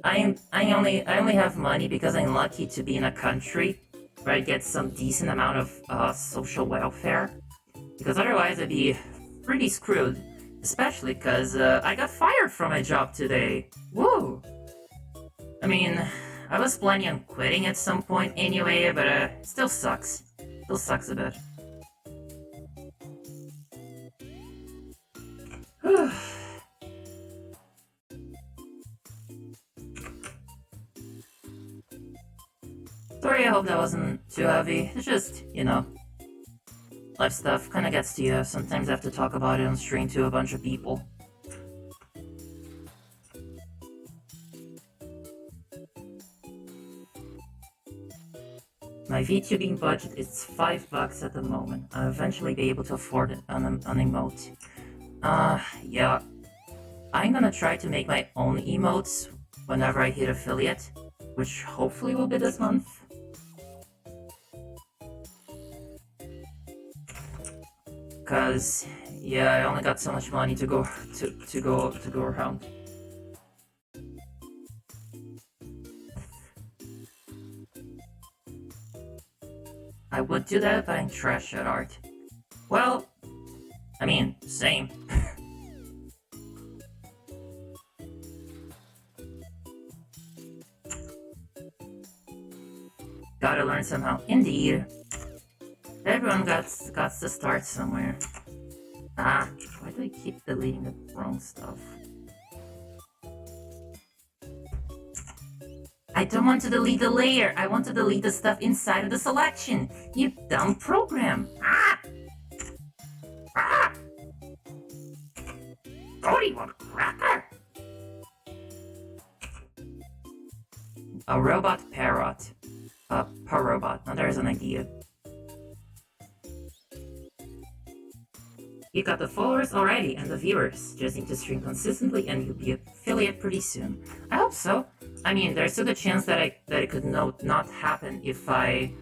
I only have money because I'm lucky to be in a country where I get some decent amount of social welfare. Because otherwise I'd be pretty screwed. Especially because I got fired from my job today. Woo! I mean, I was planning on quitting at some point anyway, but still sucks. Still sucks a bit. Sorry, I hope that wasn't too heavy. It's just, life stuff kinda gets to you. Sometimes I have to talk about it on stream to a bunch of people. My VTubing budget is $5 at the moment. I'll eventually be able to afford it on an emote. Yeah. I'm gonna try to make my own emotes whenever I hit affiliate, which hopefully will be this month. Cause yeah, I only got so much money to go around. I would do that, but I'm trash at art. Well, I mean, same. Gotta learn somehow. Indeed. Everyone got to start somewhere. Ah, why do I keep deleting the wrong stuff? I don't want to delete the layer. I want to delete the stuff inside of the selection. You dumb program. Ah! Ah! Cody, what cracker? A robot parrot. A parrobot. Now there's an idea. You got the followers already and the viewers. Just need to stream consistently and you'll be affiliate pretty soon. I hope so. I mean, there's still a chance that it could not happen if I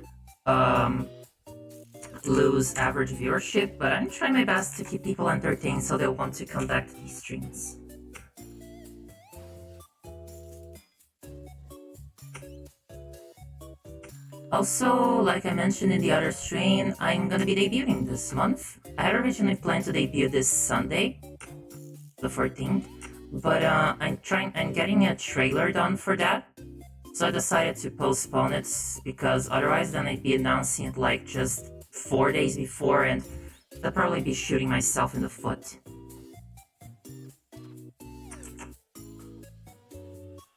lose average viewership, but I'm trying my best to keep people entertained so they'll want to come back to these streams. Also, like I mentioned in the other stream, I'm gonna be debuting this month. I had originally planned to debut this Sunday, the 14th, but I'm getting a trailer done for that. So I decided to postpone it because otherwise then I'd be announcing it like just 4 days before and I'd probably be shooting myself in the foot.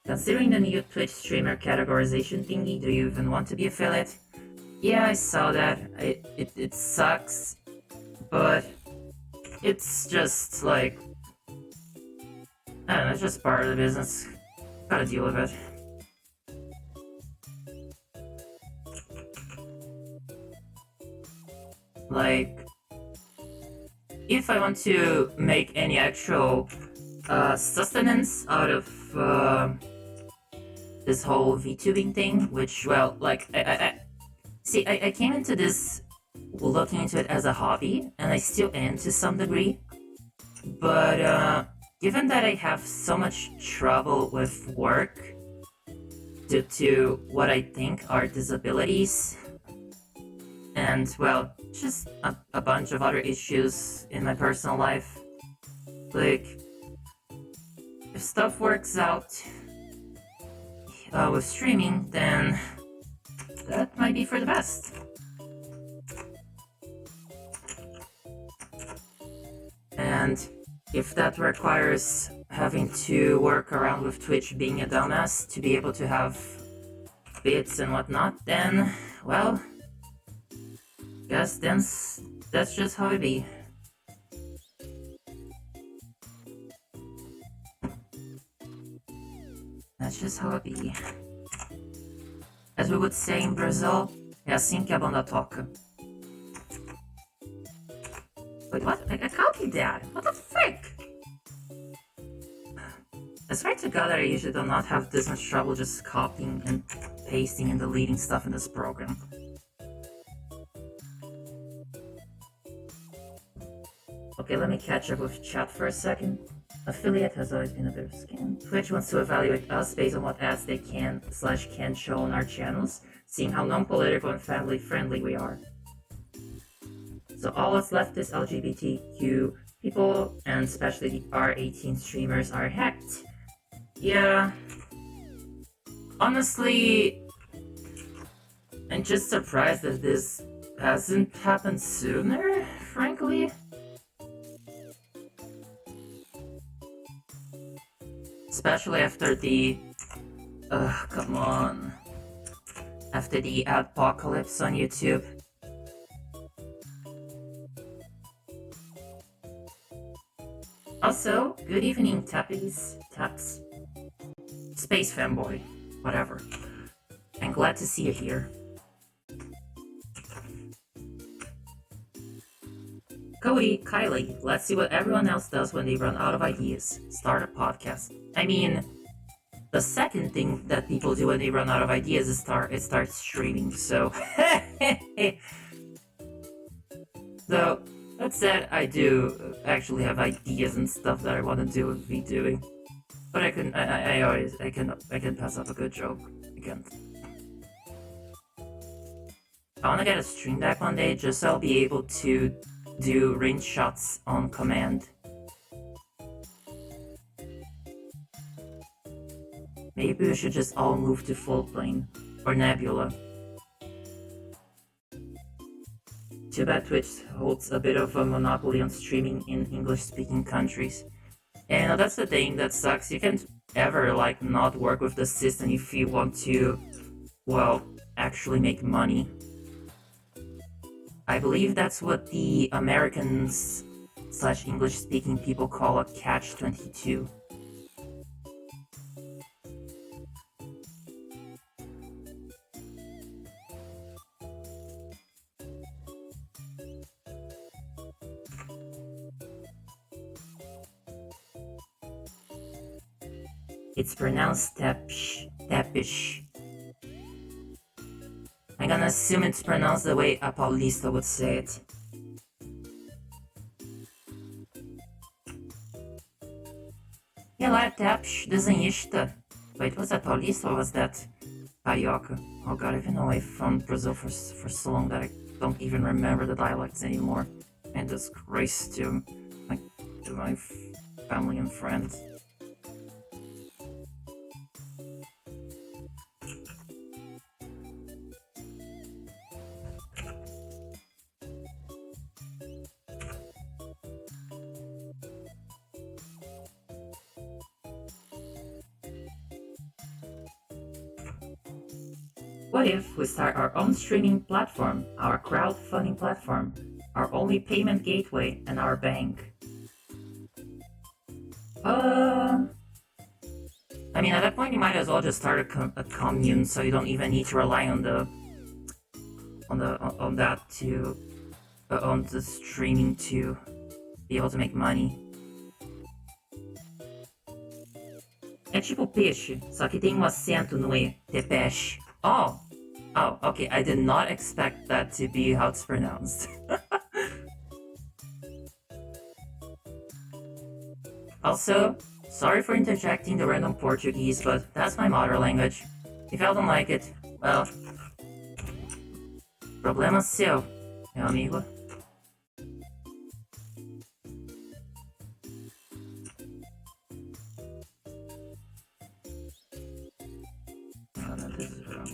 Considering the new Twitch streamer categorization thingy, do you even want to be affiliate? Yeah, I saw that. It sucks, but it's just like, I don't know, it's just part of the business. Gotta deal with it. Like, if I want to make any actual sustenance out of this whole VTubing thing, which, well, like, I came into this looking into it as a hobby, and I still am to some degree, but given that I have so much trouble with work due to what I think are disabilities, and, well, just a bunch of other issues in my personal life, like, if stuff works out with streaming, then that might be for the best. And if that requires having to work around with Twitch being a dumbass to be able to have bits and whatnot, then, well, guess that's just how it be. That's just how it be. As we would say in Brazil, é assim que a banda toca. Wait, what? I copied that! What the frick? I swear to God that I usually do not have this much trouble just copying and pasting and deleting stuff in this program. Okay, let me catch up with chat for a second. Affiliate has always been a bit of a scam. Twitch wants to evaluate us based on what ads they can/can't show on our channels, seeing how non-political and family-friendly we are. So all that's left is LGBTQ people, and especially the R18 streamers are hacked. Yeah. Honestly, I'm just surprised that this hasn't happened sooner, frankly. Especially after the... come on. After the apocalypse on YouTube. Also, good evening, Tappies. Taps. Space fanboy. Whatever. I'm glad to see you here. Cody, Kylie, let's see what everyone else does when they run out of ideas. Start a podcast. I mean, the second thing that people do when they run out of ideas is start streaming, so... Though, that said, I do actually have ideas and stuff that I want to do and be doing. But I can pass up a good joke. I can't. I want to get a stream deck one day just so I'll be able to do range shots on command. Maybe we should just all move to full plane or Nebula. Too bad Twitch holds a bit of a monopoly on streaming in English-speaking countries. And that's the thing that sucks. You can't ever not work with the system if you want to, well, actually make money. I believe that's what the Americans / English-speaking people call a catch-22. It's pronounced tepish. I'm gonna assume it's pronounced the way a Paulista would say it. Ela é Tepsh, desenhista. Wait, was that Paulista or was that Carioca? Oh god, I've been away from Brazil for so long that I don't even remember the dialects anymore. And disgrace to my family and friends. What if we start our own streaming platform, our crowdfunding platform, our only payment gateway, and our bank? I mean, at that point, you might as well just start a commune, so you don't even need to rely on the streaming to be able to make money. É tipo peixe, só que tem um acento no E, tepesh. Oh, okay, I did not expect that to be how it's pronounced. Also, sorry for interjecting the random Portuguese, but that's my mother language. If y'all don't like it, well, problema seu, meu amigo. This is wrong.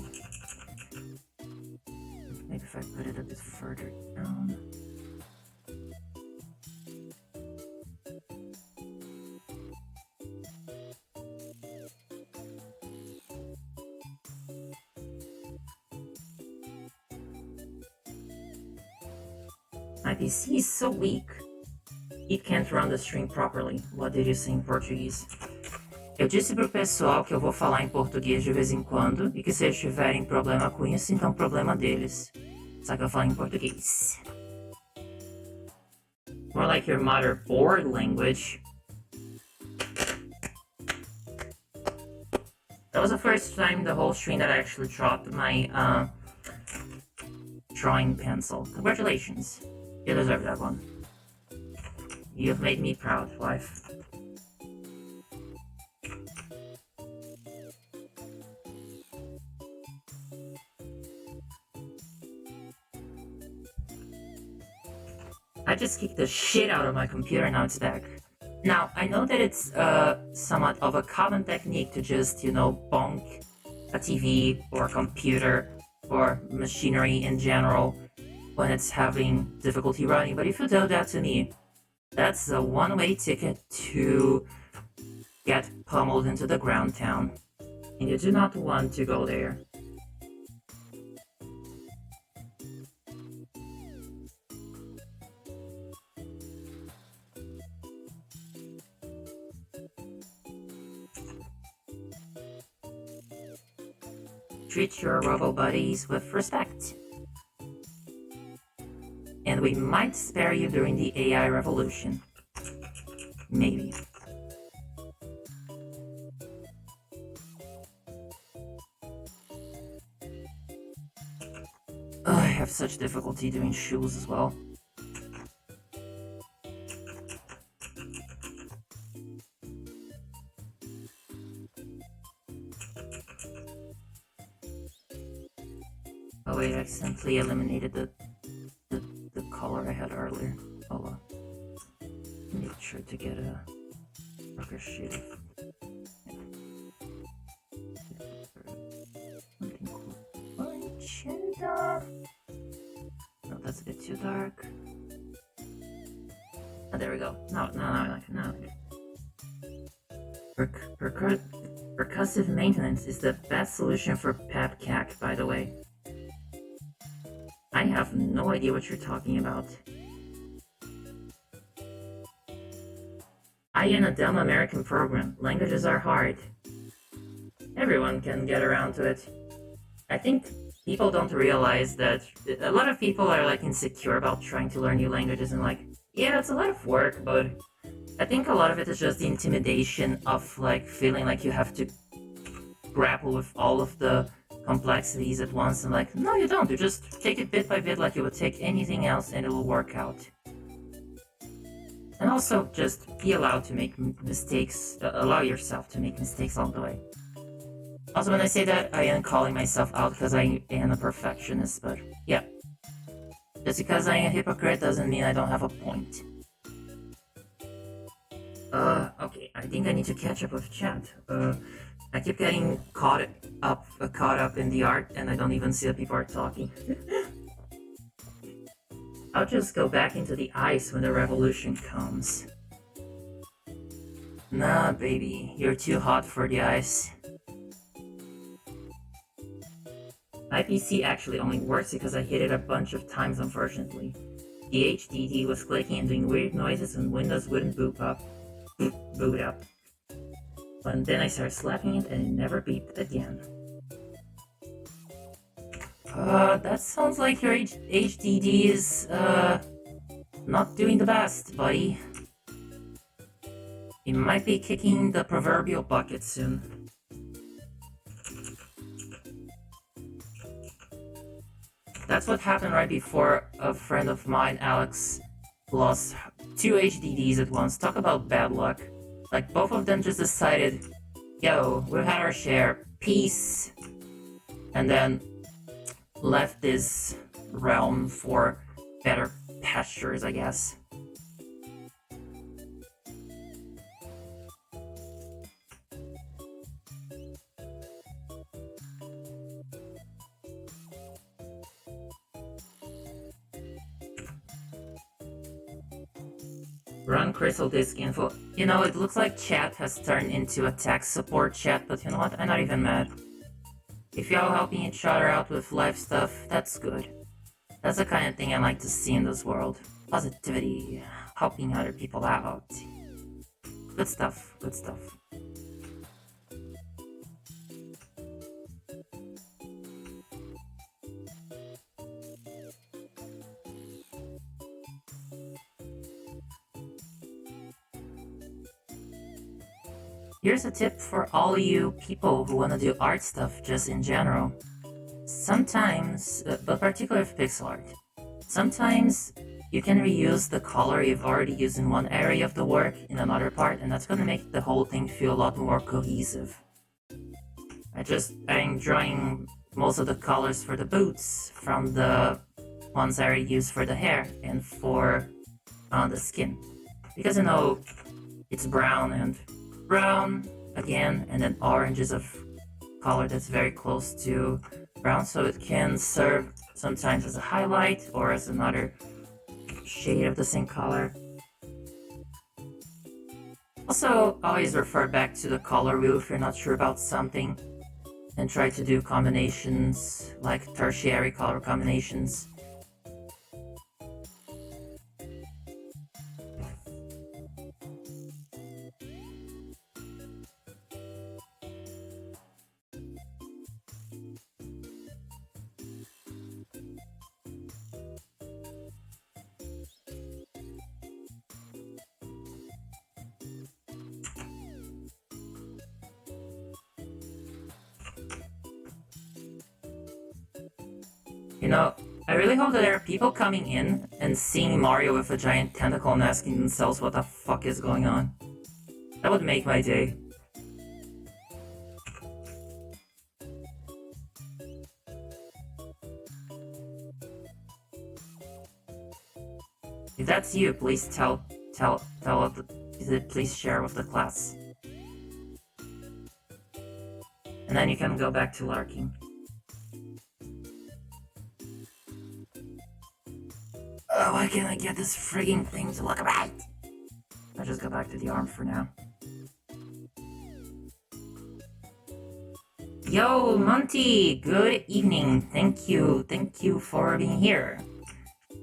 Maybe if I put it a bit further down. My PC is so weak. It can't run the stream properly. What did you say in Portuguese? Eu disse pro pessoal que eu vou falar em português de vez em quando e que se eles tiverem problema com isso, então problema deles. Só que eu falo em português. More like your motherboard language. That was the first time the whole stream that I actually dropped my drawing pencil. Congratulations. You deserve that one. You've made me proud, wife. I just kicked the shit out of my computer, now it's back. Now, I know that it's somewhat of a common technique to just, bonk a TV or computer or machinery in general when it's having difficulty running, but if you do that to me, that's a one-way ticket to get pummeled into the ground town. And you do not want to go there. Treat your robo buddies with respect. And we might spare you during the AI revolution. Maybe. I have such difficulty doing shoes as well. Oh wait, I accidentally eliminated the color I had earlier. Oh well. Make sure to get a darker shade of something cool. Magenta. No, that's a bit too dark. Oh, there we go. Now. Percussive maintenance is the best solution for PepCAC, by the way. I have no idea what you're talking about. I in a dumb American program. Languages are hard. Everyone can get around to it. I think people don't realize that a lot of people are like insecure about trying to learn new languages and like, yeah, it's a lot of work, but I think a lot of it is just the intimidation of like feeling like you have to grapple with all of the complexities at once and like, no, you don't. You just take it bit by bit like you would take anything else and it will work out. And also just be allowed to make mistakes, allow yourself to make mistakes all the way. Also, when I say that, I am calling myself out because I am a perfectionist, but yeah. Just because I am a hypocrite doesn't mean I don't have a point. Okay, I think I need to catch up with chat. I keep getting caught up in the art and I don't even see that people are talking. I'll just go back into the ice when the revolution comes. Nah, baby, you're too hot for the ice. My PC actually only works because I hit it a bunch of times, unfortunately. The HDD was clicking and doing weird noises and Windows wouldn't boot up. And then I started slapping it and it never beeped again. That sounds like your HDD is, not doing the best, buddy. You might be kicking the proverbial bucket soon. That's what happened right before a friend of mine, Alex, lost 2 HDDs at once. Talk about bad luck. Like, both of them just decided, yo, we've had our share, peace, and then left this realm for better pastures, I guess. Run Crystal Disk info. You know, it looks like chat has turned into a tech support chat, but you know what? I'm not even mad. If y'all helping each other out with life stuff, that's good. That's the kind of thing I like to see in this world. Positivity, helping other people out. Good stuff, good stuff. Here's a tip for all you people who want to do art stuff just in general. Sometimes, but particularly for pixel art, sometimes you can reuse the color you've already used in one area of the work in another part, and that's going to make the whole thing feel a lot more cohesive. I'm drawing most of the colors for the boots from the ones I already used for the hair and for the skin. Because you know, it's brown and brown again, and then orange is a color that's very close to brown, so it can serve sometimes as a highlight or as another shade of the same color. Also, always refer back to the color wheel if you're not sure about something, and try to do combinations, like tertiary color combinations. You know, I really hope that there are people coming in and seeing Mario with a giant tentacle and asking themselves what the fuck is going on. That would make my day. If that's you, please please share with the class. And then you can go back to larking. Oh, why can't I get this frigging thing to look right? I'll just go back to the arm for now. Yo, Monty! Good evening. Thank you for being here.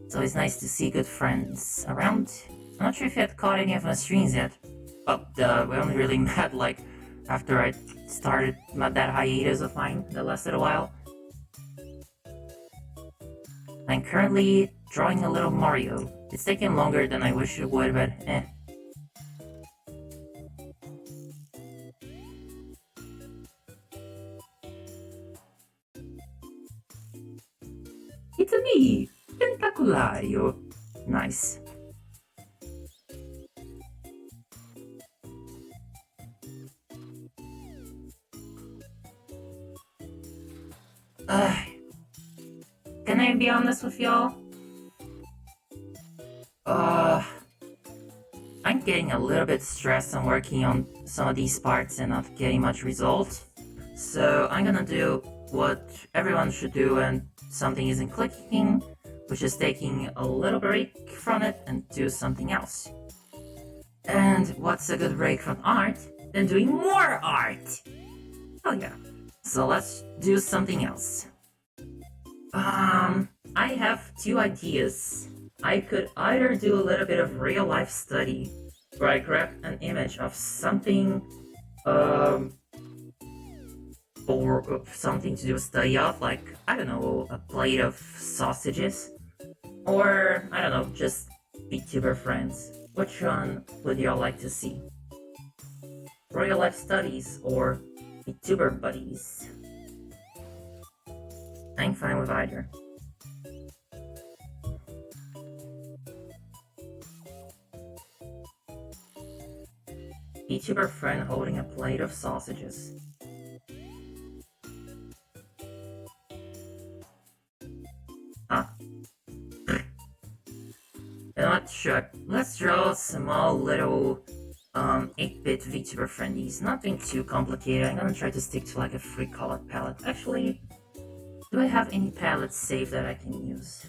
It's always nice to see good friends around. I'm not sure if you had caught any of my streams yet, but we only really met like after I started that hiatus of mine that lasted a while. I'm currently drawing a little Mario. It's taking longer than I wish it would, but eh. It's me, Tentaculario. Nice. Can I be honest with y'all? I'm getting a little bit stressed on working on some of these parts and not getting much result. So I'm gonna do what everyone should do when something isn't clicking, which is taking a little break from it and do something else. And what's a good break from art than doing more art? Oh yeah. So let's do something else. I have two ideas. I could either do a little bit of real life study, where I grab an image of something, or something to do a study of, like, I don't know, a plate of sausages, or, I don't know, just VTuber friends. Which one would y'all like to see? Real life studies or VTuber buddies? I'm fine with either. VTuber friend holding a plate of sausages. Ah. You know what, sure. Let's draw a small little 8-bit VTuber friendies. Nothing too complicated. I'm gonna try to stick to like a free color palette. Actually, do I have any palettes saved that I can use?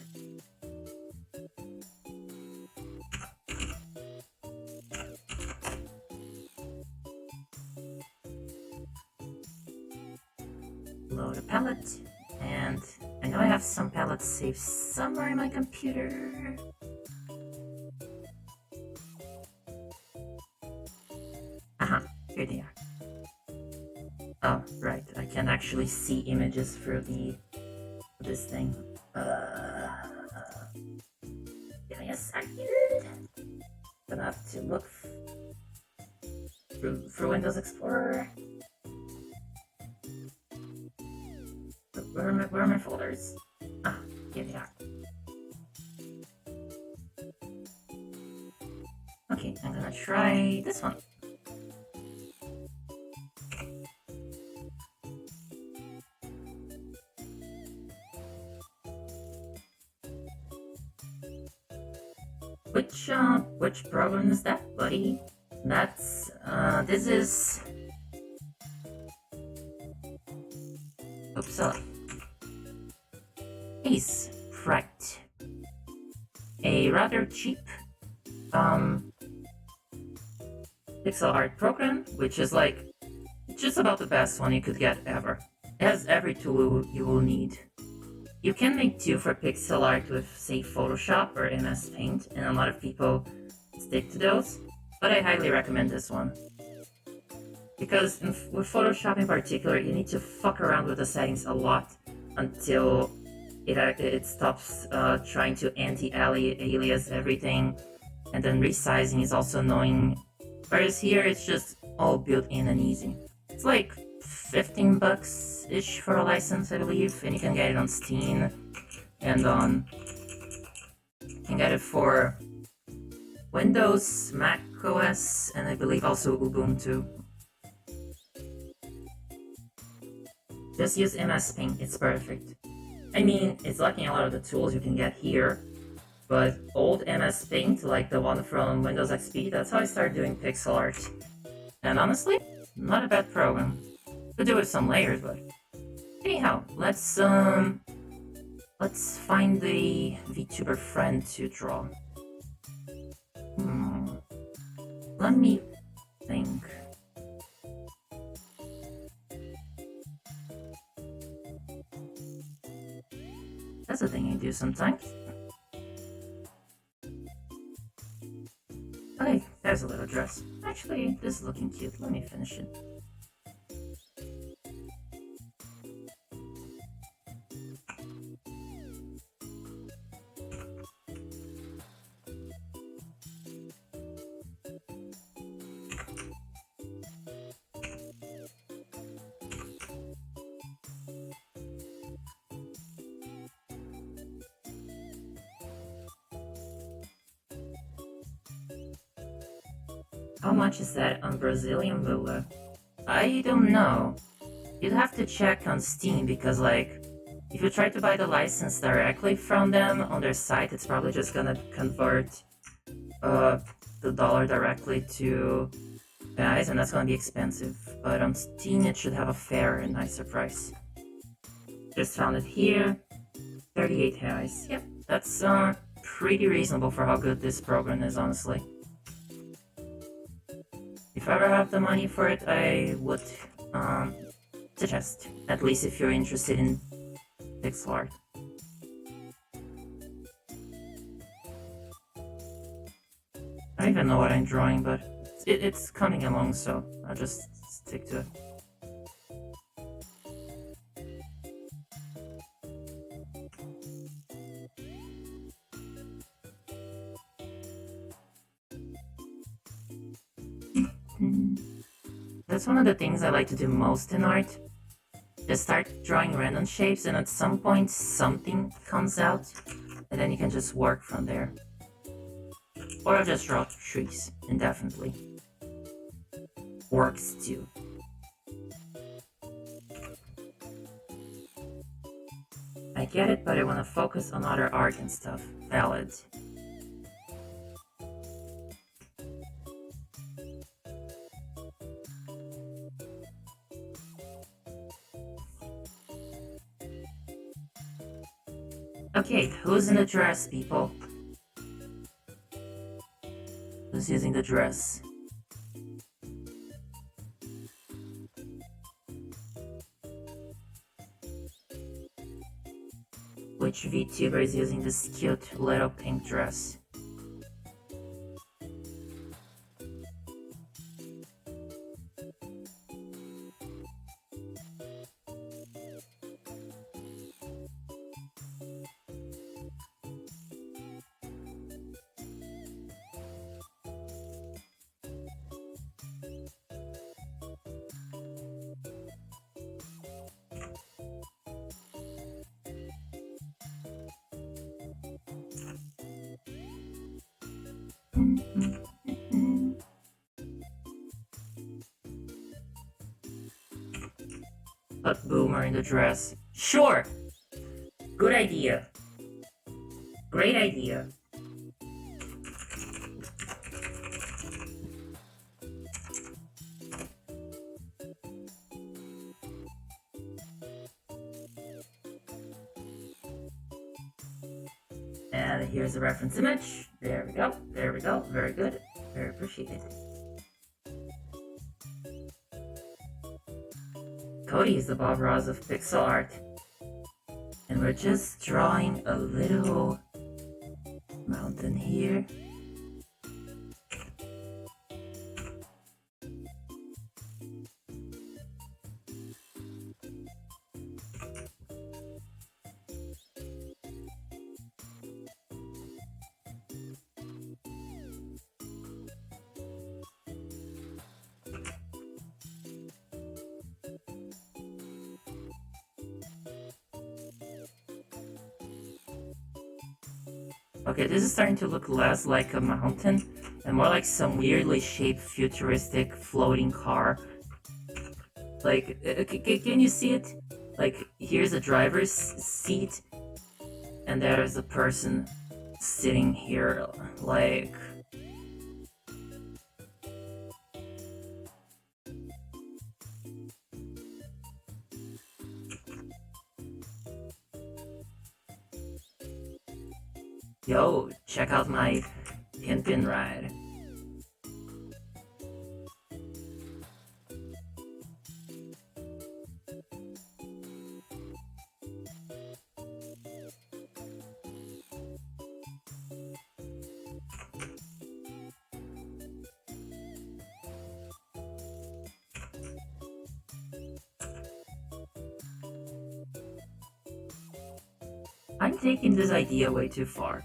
Load a palette, and I know I have some palettes saved somewhere in my computer. Aha, here they are. Oh, right, I can actually see images through this thing. Give me a second. Gonna have to look through Windows Explorer. Where are my folders? Ah, here they are. Okay, I'm gonna try this one. Which program is that, buddy? That's, this is... Oops, Ace Fright. A rather cheap, pixel art program, which is like just about the best one you could get ever. It has every tool you will need. You can make do for pixel art with, say, Photoshop or MS Paint, and a lot of people stick to those, but I highly recommend this one. Because with Photoshop in particular, you need to fuck around with the settings a lot until it stops trying to anti-alias everything, and then resizing is also annoying. Whereas here, it's just all built in and easy. It's like 15 bucks ish for a license, I believe, and you can get it on Steam and on. You can get it for Windows, Mac OS, and I believe also Ubuntu. Just use MS Paint, it's perfect. I mean, it's lacking a lot of the tools you can get here, but old MS Paint, like the one from Windows XP, that's how I started doing pixel art. And honestly, not a bad program. Could do with some layers, but anyhow, let's find the VTuber friend to draw. Let me think. That's a thing I do sometimes. Okay, there's a little dress. Actually, this is looking cute. Let me finish it. How much is that on Brazilian Lula? I don't know. You'd have to check on Steam because, like, if you try to buy the license directly from them on their site, it's probably just gonna convert the dollar directly to reais, and that's gonna be expensive. But on Steam, it should have a fair and nicer price. Just found it here, 38 reais. Yep, that's pretty reasonable for how good this program is, honestly. If I ever have the money for it, I would suggest, at least if you're interested in pixel art. I don't even know what I'm drawing, but it's coming along, so I'll just stick to it. That's one of the things I like to do most in art. Just start drawing random shapes, and at some point something comes out, and then you can just work from there. Or I'll just draw trees indefinitely. Works too. I get it, but I want to focus on other art and stuff. Valid. Okay, who's in the dress, people? Who's using the dress? Which VTuber is using this cute little pink dress? But Boomer in the dress. Sure! Good idea. Great idea. And here's the reference image. There we go. There we go. Very good. Very appreciated. Cody is the Bob Ross of pixel art, and we're just drawing a little mountain here. Okay, this is starting to look less like a mountain and more like some weirdly shaped futuristic floating car. Like, can you see it? Like, here's a driver's seat and there's a person sitting here, like... Yo, check out my pin ride. I'm taking this idea way too far.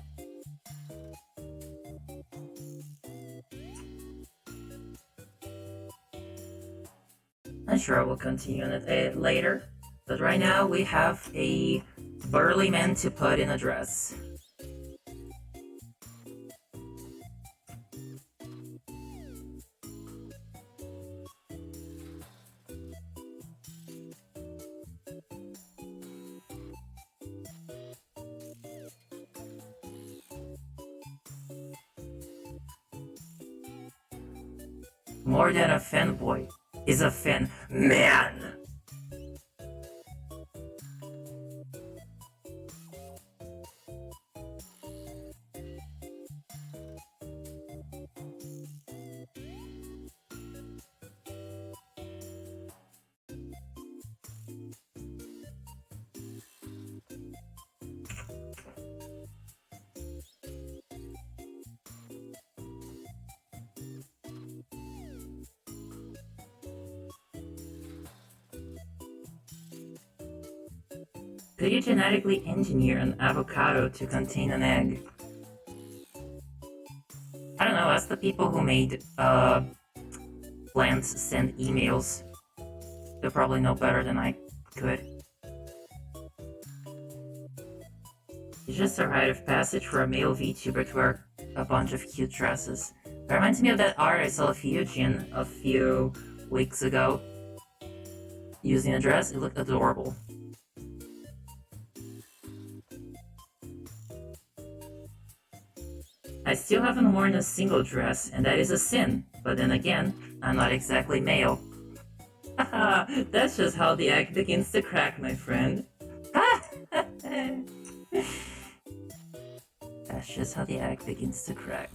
I'm sure we'll continue on it later, but right now we have a burly man to put in a dress. More than a fanboy is a fan man. Could you genetically engineer an avocado to contain an egg? I don't know, ask the people who made plants send emails. They'll probably know better than I could. It's just a rite of passage for a male VTuber to wear a bunch of cute dresses. It reminds me of that art I saw of Eugene a few weeks ago. Using a dress, it looked adorable. I still haven't worn a single dress, and that is a sin. But then again, I'm not exactly male. Haha, that's just how the egg begins to crack, my friend. That's just how the egg begins to crack.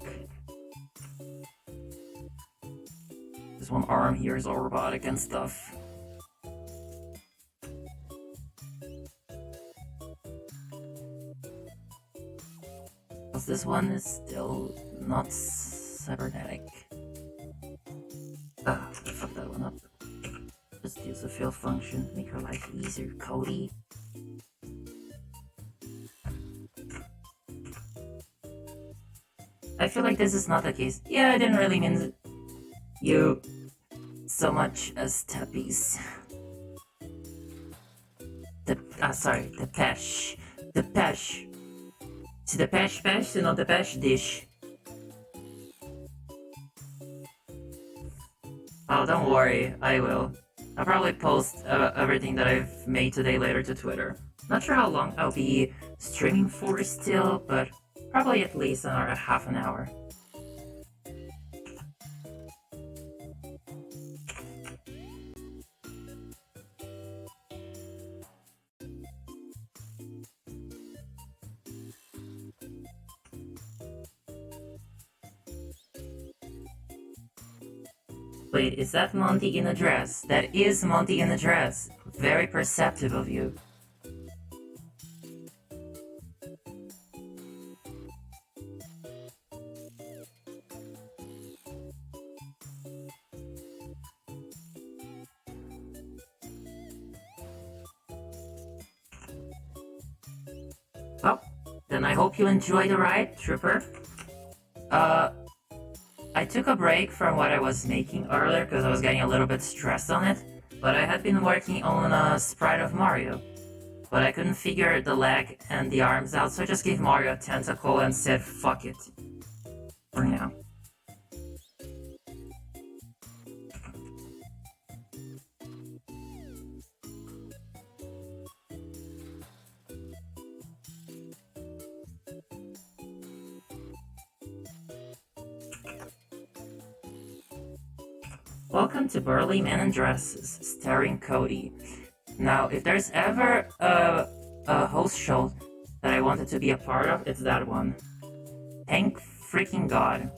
This one arm here is all robotic and stuff. This one is still not cybernetic. Ah, I fucked that one up. Just use the fill function, make your life easier, Cody. I feel like this is not the case. Yeah, I didn't really mean you so much as tappies. Sorry, the pesh. The pesh. To the pesh pesh and not the pesh dish. Oh, don't worry, I will. I'll probably post everything that I've made today later to Twitter. Not sure how long I'll be streaming for still, but probably at least another half an hour. Wait, is that Monty in a dress? That is Monty in a dress. Very perceptive of you. Well, then I hope you enjoy the ride, Trooper. Uh, I took a break from what I was making earlier because I was getting a little bit stressed on it, but I had been working on a sprite of Mario. But I couldn't figure the leg and the arms out, so I just gave Mario a tentacle and said fuck it. For now. Welcome to Burly Men in Dresses, starring Cody. Now, if there's ever a host show that I wanted to be a part of, it's that one. Thank freaking God.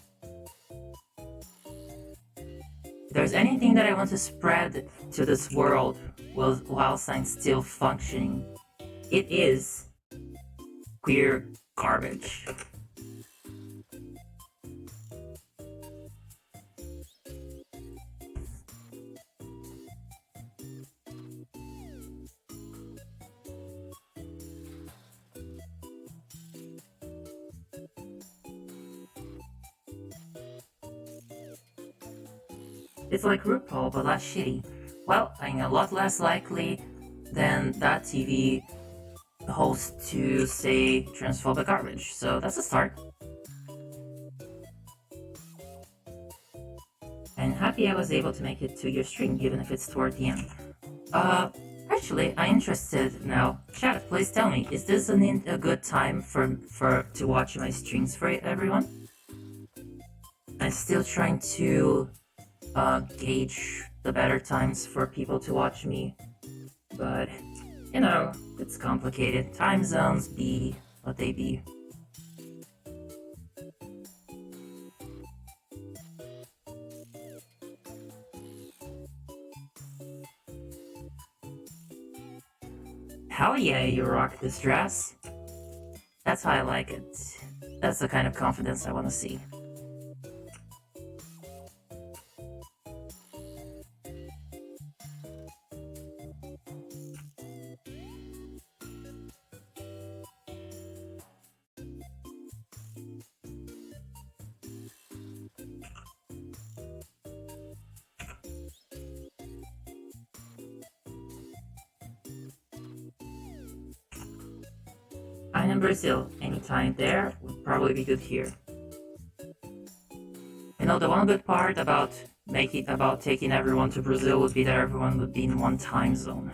If there's anything that I want to spread to this world whilst I'm still functioning, it is queer garbage. It's like RuPaul, but less shitty. Well, I'm a lot less likely than that TV host to say transphobic garbage, so that's a start. I'm happy I was able to make it to your stream, even if it's toward the end. Actually, I'm interested now. Chat, please tell me, is this a good time to watch my streams for everyone? I'm still trying to gauge the better times for people to watch me, but you know, it's complicated. Time zones be what they be. Hell yeah, you rock this dress. That's how I like it. That's the kind of confidence I want to see. I'm in Brazil. Anytime there would probably be good here. You know, the one good part about taking everyone to Brazil would be that everyone would be in one time zone.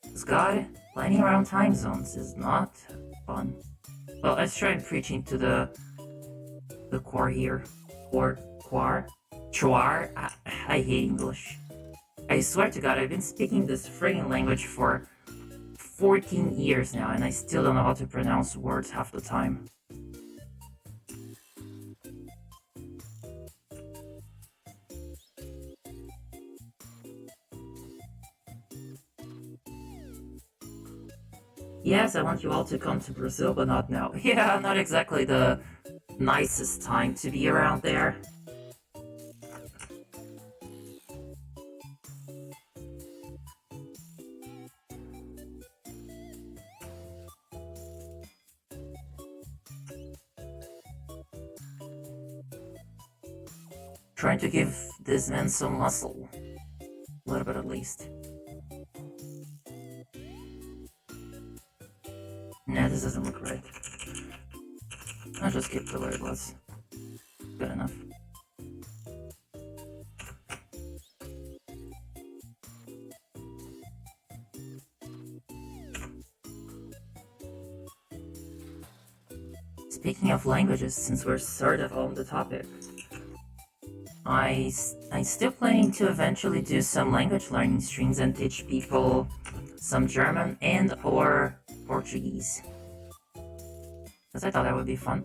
This guy playing around time zones is not fun. Well, let's try preaching to the core here. Chuar? I hate English. I swear to God, I've been speaking this friggin' language for 14 years now, and I still don't know how to pronounce words half the time. Yes, I want you all to come to Brazil, but not now. Yeah, not exactly the nicest time to be around there. Trying to give this man some muscle. A little bit at least. Nah, this doesn't look right. I'll just keep the way it was. Good enough. Speaking of languages, since we're sort of on the topic, I'm still planning to eventually do some language learning streams and teach people some German and or Portuguese. Because I thought that would be fun.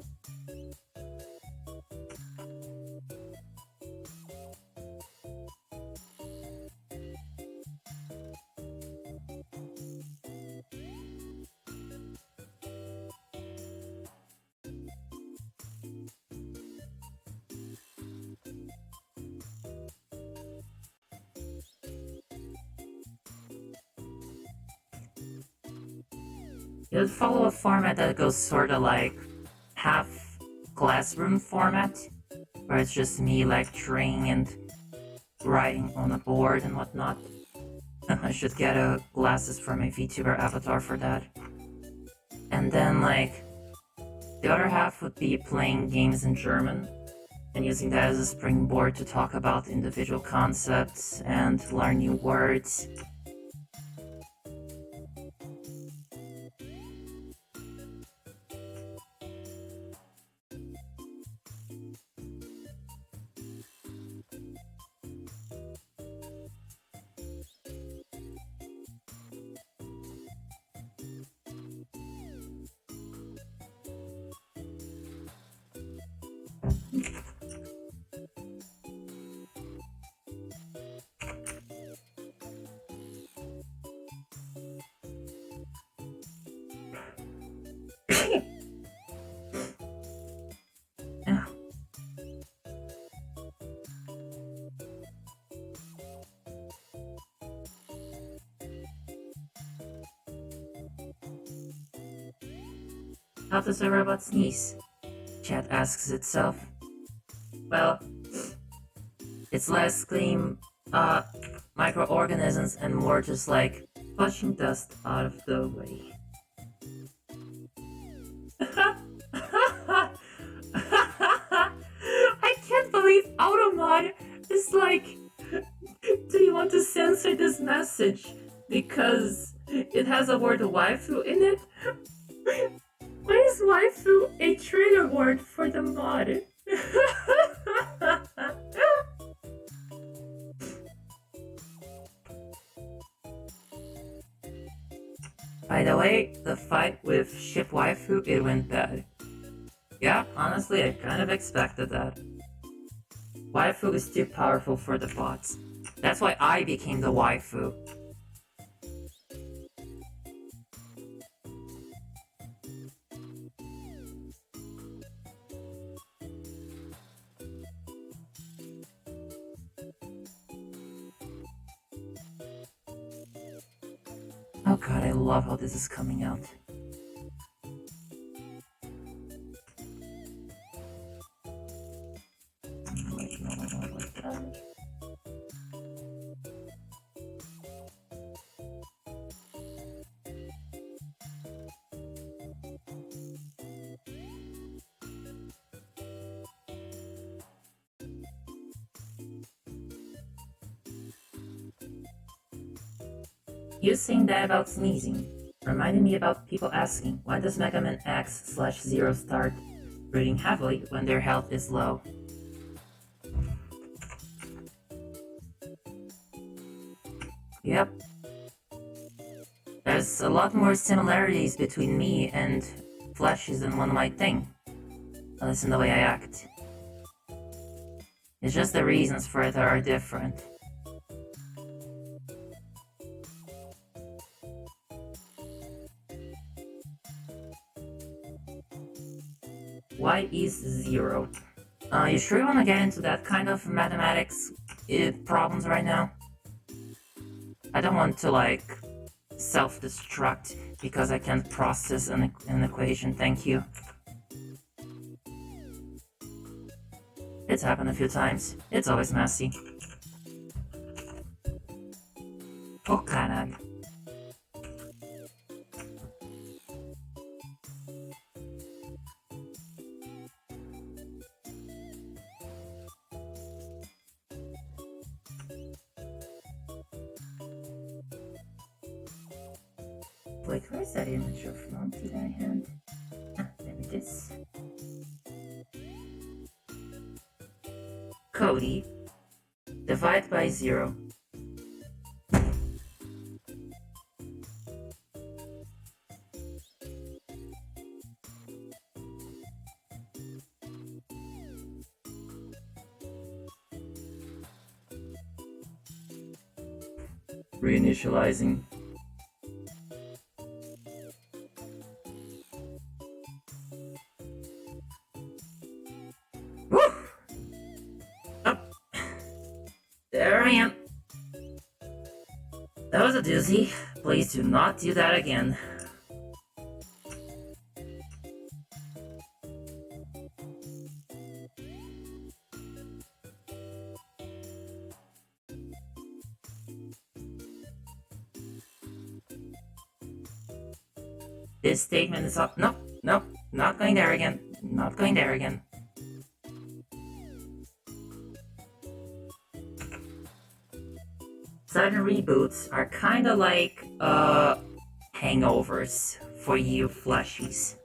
It would follow a format that goes sort of like half classroom format, where it's just me lecturing and writing on a board and whatnot. I should get glasses for my VTuber avatar for that. And then, like, the other half would be playing games in German and using that as a springboard to talk about individual concepts and learn new words. Yeah. How does a robot sneeze? Chat asks itself. Well, it's less clean microorganisms and more just like pushing dust out of the way. I can't believe Automod is like, do you want to censor this message because it has a word waifu in it? Why is waifu a trigger word for the mod? By the way, the fight with Ship Waifu, it went bad. Yeah, honestly, I kind of expected that. Waifu is too powerful for the bots. That's why I became the waifu. Oh god, I love how this is coming out. Wait, no, I don't like that. You saying that about sneezing reminded me about people asking, why does Mega Man X/0 start breathing heavily when their health is low? Yep. There's a lot more similarities between me and Flashes than one might think. At least in the way I act. It's just the reasons for it that are different. Why is 0? You sure you want to get into that kind of mathematics problems right now? I don't want to, like, self-destruct because I can't process an equation, thank you. It's happened a few times. It's always messy. Oh, caralho. Wait, where's that image of Monty that I had? Ah, there it is. Cody, divide by 0. Reinitializing. Woo! Up. There I am. That was a doozy. Please do not do that again. This statement is up. Nope, nope, not going there again. Not going there again. Sudden reboots are kinda like, hangovers for you fleshies.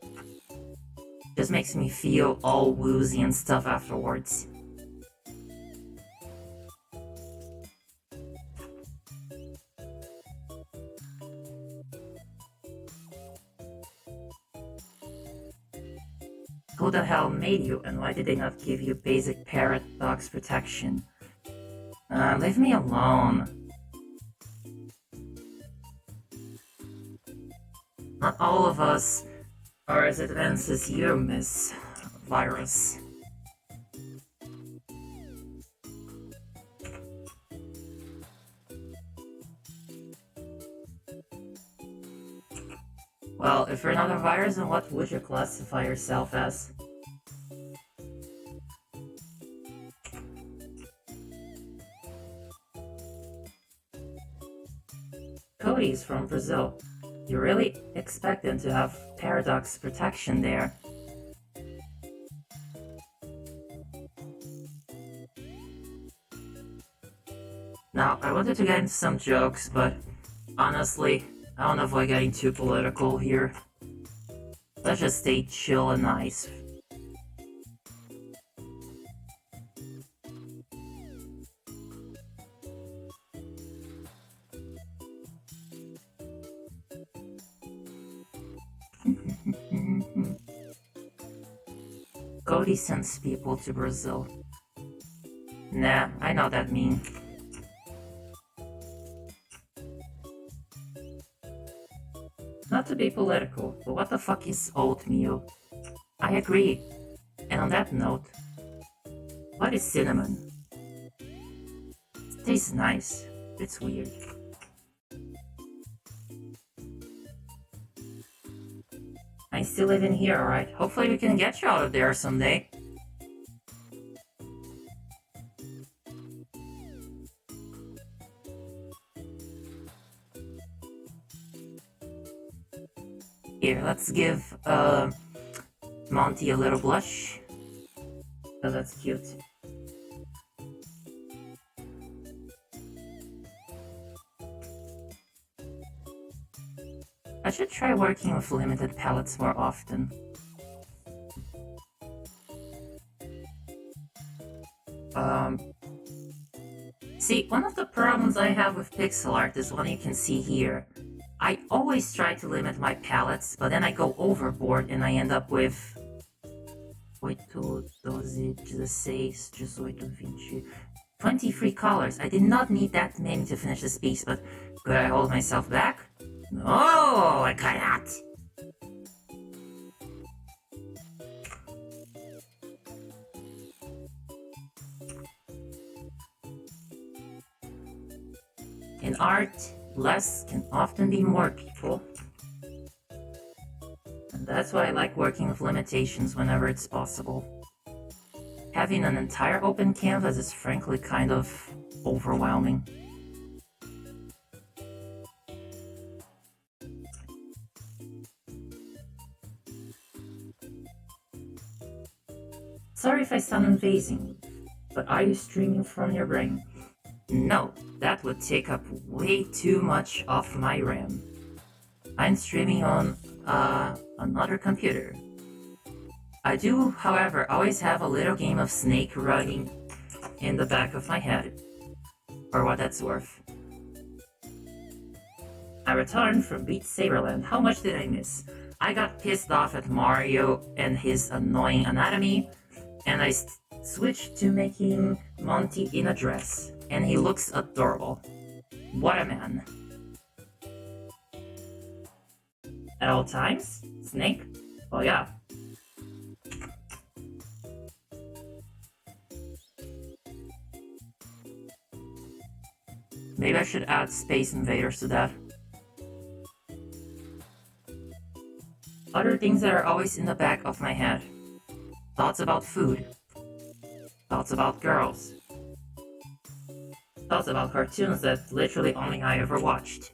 Just makes me feel all woozy and stuff afterwards. Who the hell made you, and why did they not give you basic paradox protection? Leave me alone. Not all of us are as advanced as you, Miss Virus. Well, if you're not a virus, then what would you classify yourself as? Cody's from Brazil. You really expect them to have paradox protection there. Now, I wanted to get into some jokes, but honestly, I don't avoid getting too political here. Let's just stay chill and nice. Cody sends people to Brazil. Nah, I know that meme. Not to be political, but what the fuck is oatmeal? I agree. And on that note, what is cinnamon? It tastes nice. It's weird. I still live in here, alright? Hopefully we can get you out of there someday. Here, let's give Monty a little blush. Oh, that's cute. I should try working with limited palettes more often. See, one of the problems I have with pixel art is one you can see here. I always try to limit my palettes, but then I go overboard and I end up with 8, 12, 16, 18, 20, 23 colors. I did not need that many to finish this piece, but could I hold myself back? No, I cannot! In art, less can often be more, people. And that's why I like working with limitations whenever it's possible. Having an entire open canvas is frankly kind of overwhelming. Sorry if I sound invasive, but are you streaming from your brain? No, that would take up way too much of my RAM. I'm streaming on another computer. I do, however, always have a little game of Snake running in the back of my head, for what that's worth. I returned from Beat Saberland. How much did I miss? I got pissed off at Mario and his annoying anatomy, and I switched to making Monty in a dress, and he looks adorable. What a man. At all times? Snake? Oh yeah. Maybe I should add Space Invaders to that. Other things that are always in the back of my head. Thoughts about food. Thoughts about girls. Thoughts about cartoons that literally only I ever watched.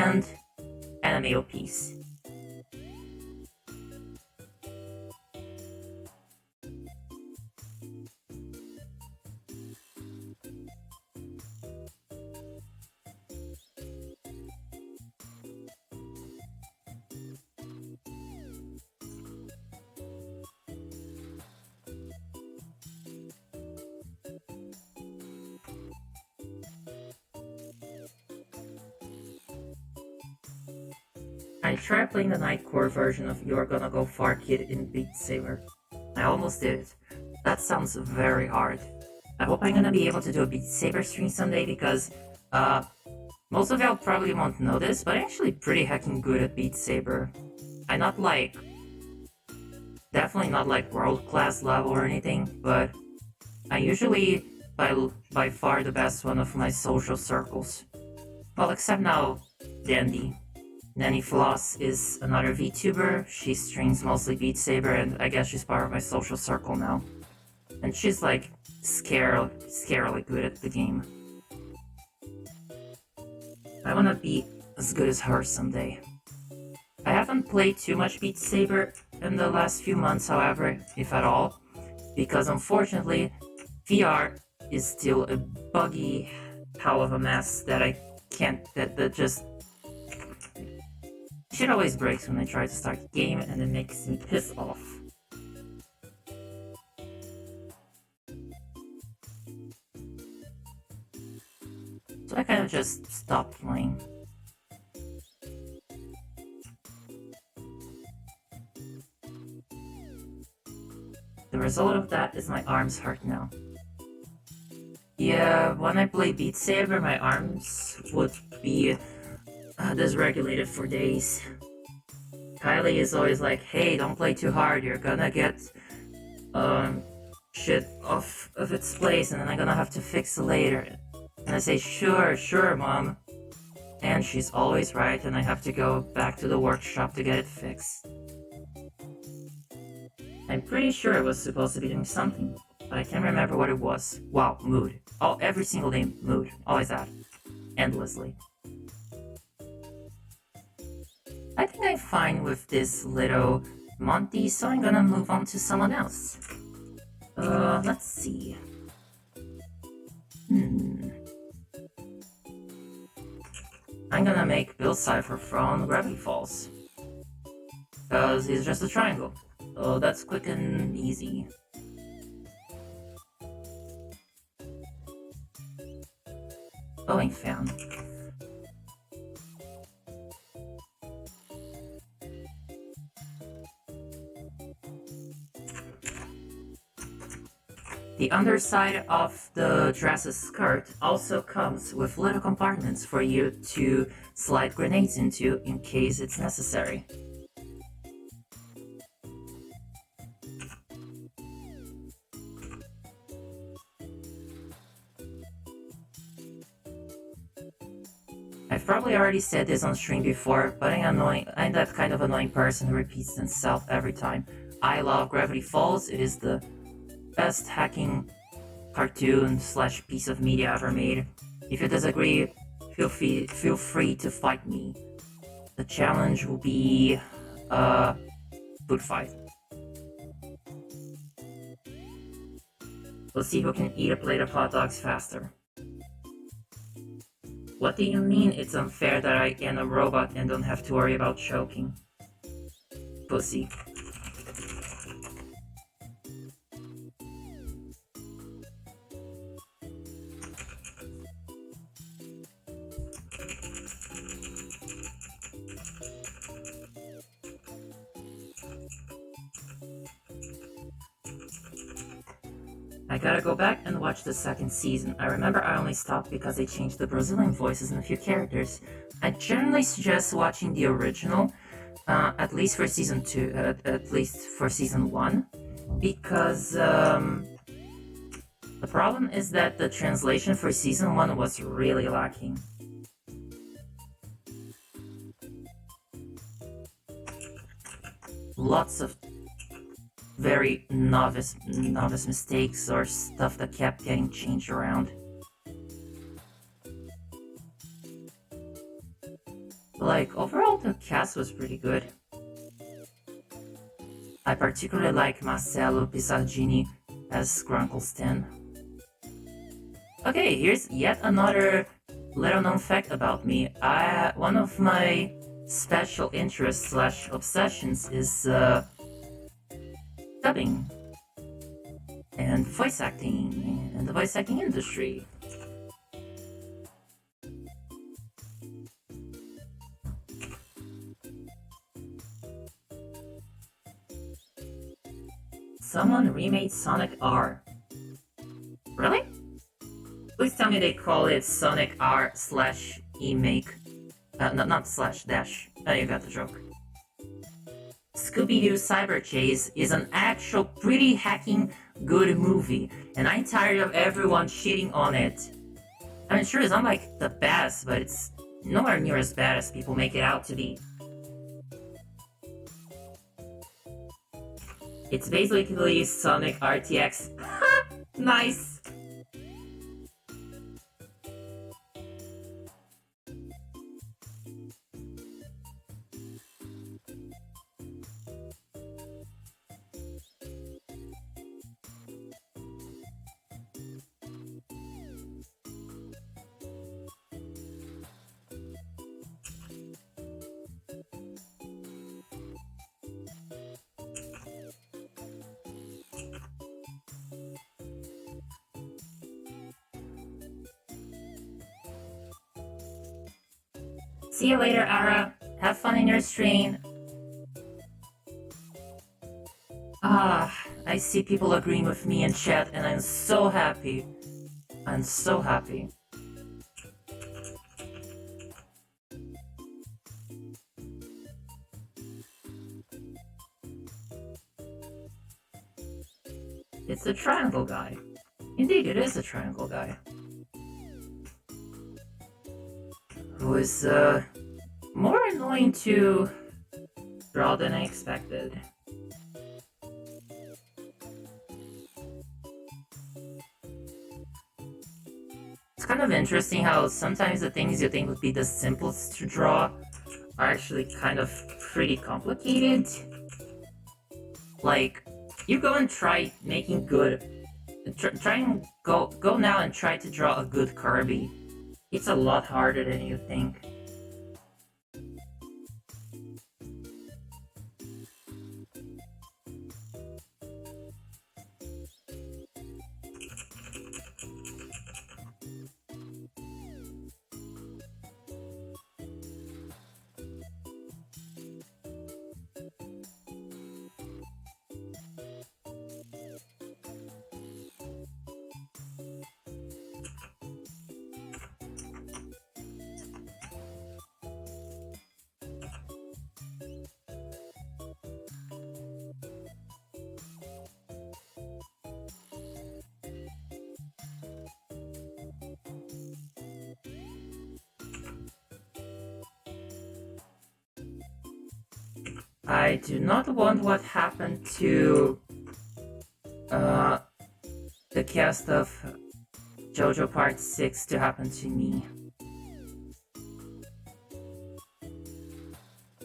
and anime piece. I tried playing the Nightcore version of You're Gonna Go Far Kid in Beat Saber. I almost did it. That sounds very hard. I hope I'm gonna be able to do a Beat Saber stream someday because, most of y'all probably won't know this, but I'm actually pretty heckin' good at Beat Saber. I'm not like, definitely not like world class level or anything, but I usually by far the best one of my social circles. Well, except now, Dandy. Nanny Floss is another VTuber. She streams mostly Beat Saber, and I guess she's part of my social circle now. And she's like scarily good at the game. I wanna be as good as her someday. I haven't played too much Beat Saber in the last few months, however, if at all, because unfortunately, VR is still a buggy hell of a mess that I can't, that just shit always breaks when I try to start the game and it makes me piss off. So I kind of just stopped playing. The result of that is my arms hurt now. Yeah, when I play Beat Saber, my arms would be dysregulated for days. Kylie is always like, hey, don't play too hard, you're gonna get shit off of its place and then I'm gonna have to fix it later. And I say, sure, mom. And she's always right and I have to go back to the workshop to get it fixed. I'm pretty sure it was supposed to be doing something, but I can't remember what it was. Wow, mood. Every single day, mood. Always that. Endlessly. I think I'm fine with this little Monty, so I'm gonna move on to someone else. Let's see. I'm gonna make Bill Cipher from Gravity Falls. Because he's just a triangle. So that's quick and easy. Glowing fan. The underside of the dress's skirt also comes with little compartments for you to slide grenades into in case it's necessary. I've probably already said this on stream before, but I'm that kind of annoying person who repeats himself every time. I love Gravity Falls. It is the best hacking cartoon / piece of media ever made. If you disagree, feel free to fight me. The challenge will be food fight. We'll see who can eat a plate of hot dogs faster. What do you mean it's unfair that I am a robot and don't have to worry about choking? Pussy. I gotta go back and watch the second season. I remember I only stopped because they changed the Brazilian voices in a few characters. I generally suggest watching the original, at least for season 2, at least for season 1, because the problem is that the translation for season 1 was really lacking. Lots of very novice mistakes or stuff that kept getting changed around. Like, overall, the cast was pretty good. I particularly like Marcello Pisargini as Grunkle Stan. Okay, here's yet another little known fact about me. One of my special interests slash obsessions is dubbing and voice acting and the voice acting industry. Someone remade Sonic R. Really? Please tell me they call it Sonic R slash E-Make. Not slash dash. Oh, you got the joke. Scooby-Doo Cyber Chase is an actual pretty hacking good movie, and I'm tired of everyone shitting on it. I mean, sure, it's not like the best, but it's nowhere near as bad as people make it out to be. It's basically Sonic RTX. Nice! See you later, Ara. Have fun in your stream. I see people agreeing with me in chat, and I'm so happy. I'm so happy. It's the triangle guy. Indeed, it is the triangle guy. Who is, more annoying to draw than I expected. It's kind of interesting how sometimes the things you think would be the simplest to draw are actually kind of pretty complicated. Like, you go and try making good. Try and go now and try to draw a good Kirby. It's a lot harder than you think. I do not want what happened to the cast of JoJo Part 6 to happen to me.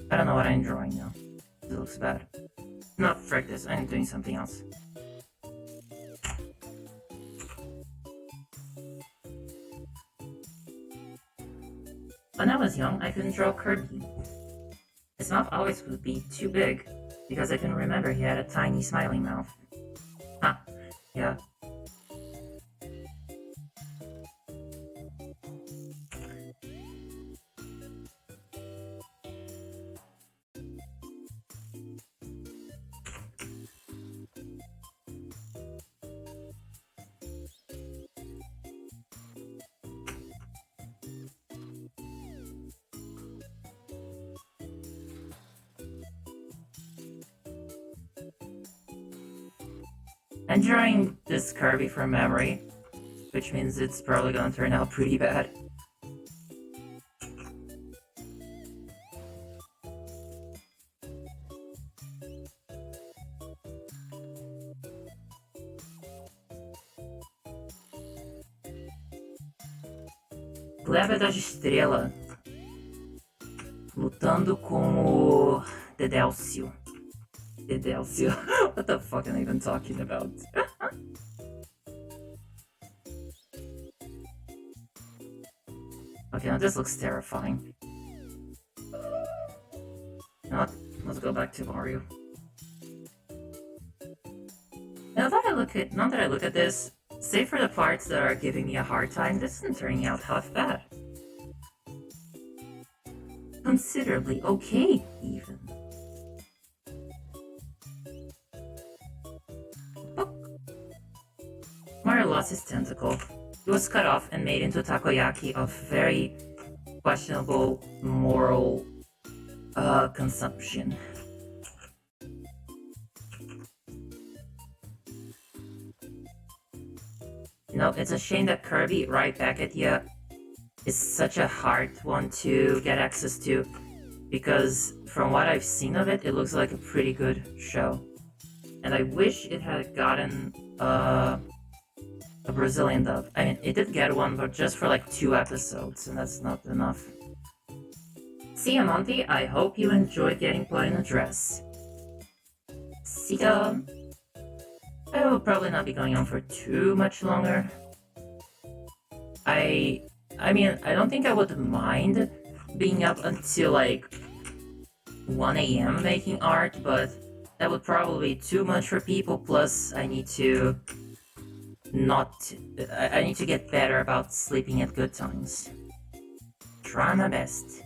I don't know what I'm drawing now. It looks bad. No, frick this, I'm doing something else. When I was young, I couldn't draw Kirby. His mouth always would be too big, because I can remember he had a tiny smiling mouth. Huh, yeah. I'm drawing this Kirby from memory, which means it's probably gonna turn out pretty bad. Gleba da Estrela. lutando com o Dedélcio. Dedélcio. What the fuck am I even talking about? Okay, now this looks terrifying. Not. Let's go back to Mario. Now that I look at this, save for the parts that are giving me a hard time, this isn't turning out half bad. Considerably okay, even. Look. Mario lost his tentacle. It was cut off and made into takoyaki of very questionable moral consumption. You know, it's a shame that Kirby right back at you is such a hard one to get access to, because from what I've seen of it, it looks like a pretty good show. And I wish it had gotten a Brazilian dub. I mean, it did get one, but just for like 2 episodes, and that's not enough. See ya, Monty. I hope you enjoyed getting put in a dress. See ya. I will probably not be going on for too much longer. I mean, I don't think I would mind being up until like 1 a.m. making art, but that would probably be too much for people, plus I need to I need to get better about sleeping at good times. Try my best.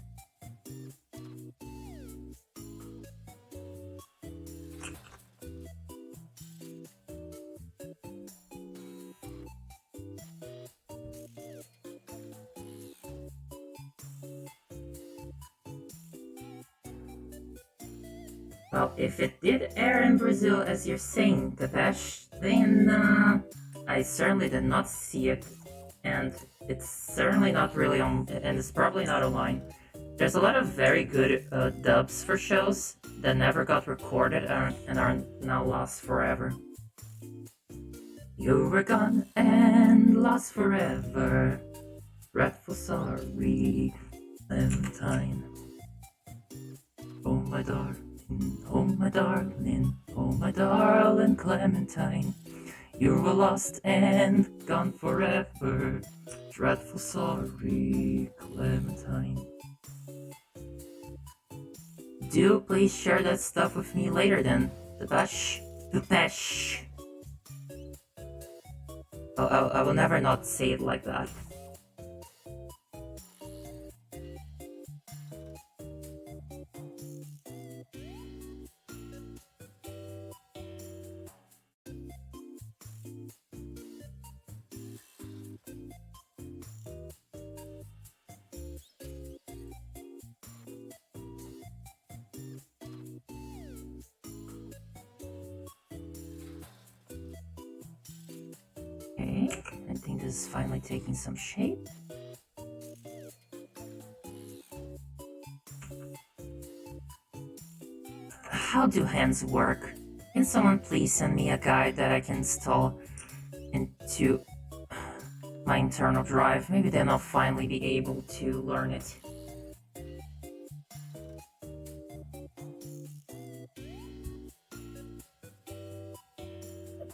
Well, if it did air in Brazil as you're saying, Depeche, then I certainly did not see it, and it's certainly not really on, and it's probably not online. There's a lot of very good dubs for shows that never got recorded and are now lost forever. You were gone and lost forever. Dreadful sorry, Clementine. Oh my darling. Oh my darling Clementine, you were lost and gone forever. Dreadful sorry, Clementine. Do please share that stuff with me later then. Depeche. I will never not say it like that. Okay, I think this is finally taking some shape. How do hands work? Can someone please send me a guide that I can install into my internal drive? Maybe then I'll finally be able to learn it.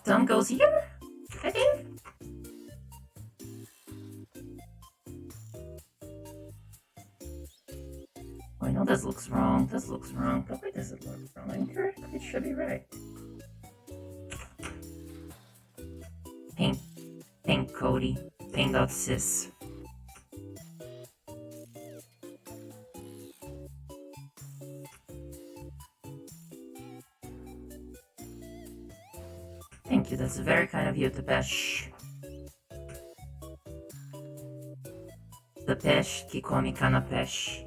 Thumb goes here, I think? Oh, I know this looks wrong. This looks wrong. But why does it look wrong? I'm sure it should be right. Pink Cody. Ping.sys. Thank you, that's very kind of you, Depeche. Depeche que come canapés.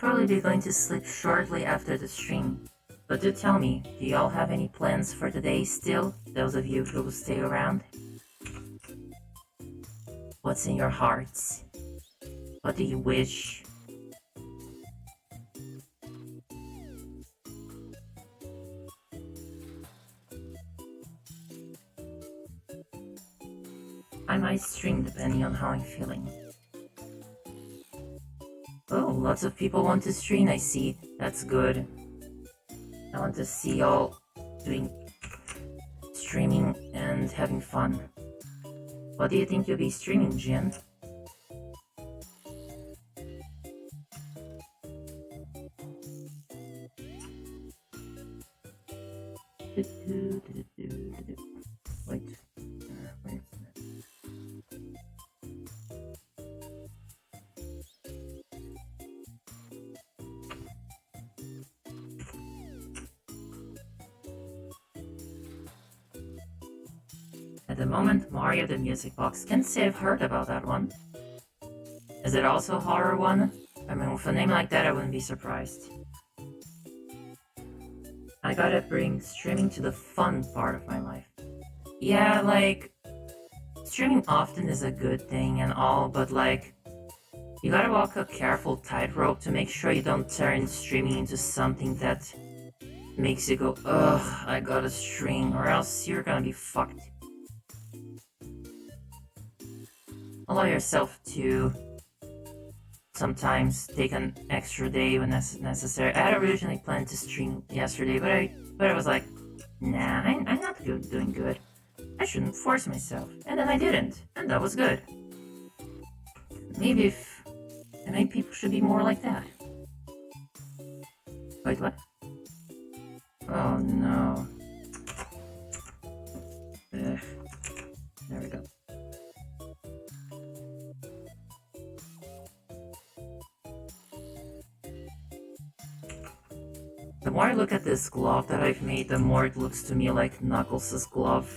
probably be going to sleep shortly after the stream. But do tell me, do y'all have any plans for the day still? Those of you who will stay around? What's in your hearts? What do you wish? I might stream depending on how I'm feeling. Oh, lots of people want to stream, I see. That's good. I want to see y'all doing streaming and having fun. What do you think you'll be streaming, Jin? Wait. Wait. At the moment, Mario the Music Box. Can't say I've heard about that one. Is it also a horror one? I mean, with a name like that, I wouldn't be surprised. I gotta bring streaming to the fun part of my life. Yeah, like, streaming often is a good thing and all, but like, you gotta walk a careful tightrope to make sure you don't turn streaming into something that makes you go, ugh, I gotta stream, or else you're gonna be fucked. Allow yourself to sometimes take an extra day when necessary. I had originally planned to stream yesterday, but I was like, nah, I'm not doing good. I shouldn't force myself. And then I didn't, and that was good. Maybe people should be more like that. Wait, what? Oh no. Ugh. There we go. The more I look at this glove that I've made, the more it looks to me like Knuckles' glove.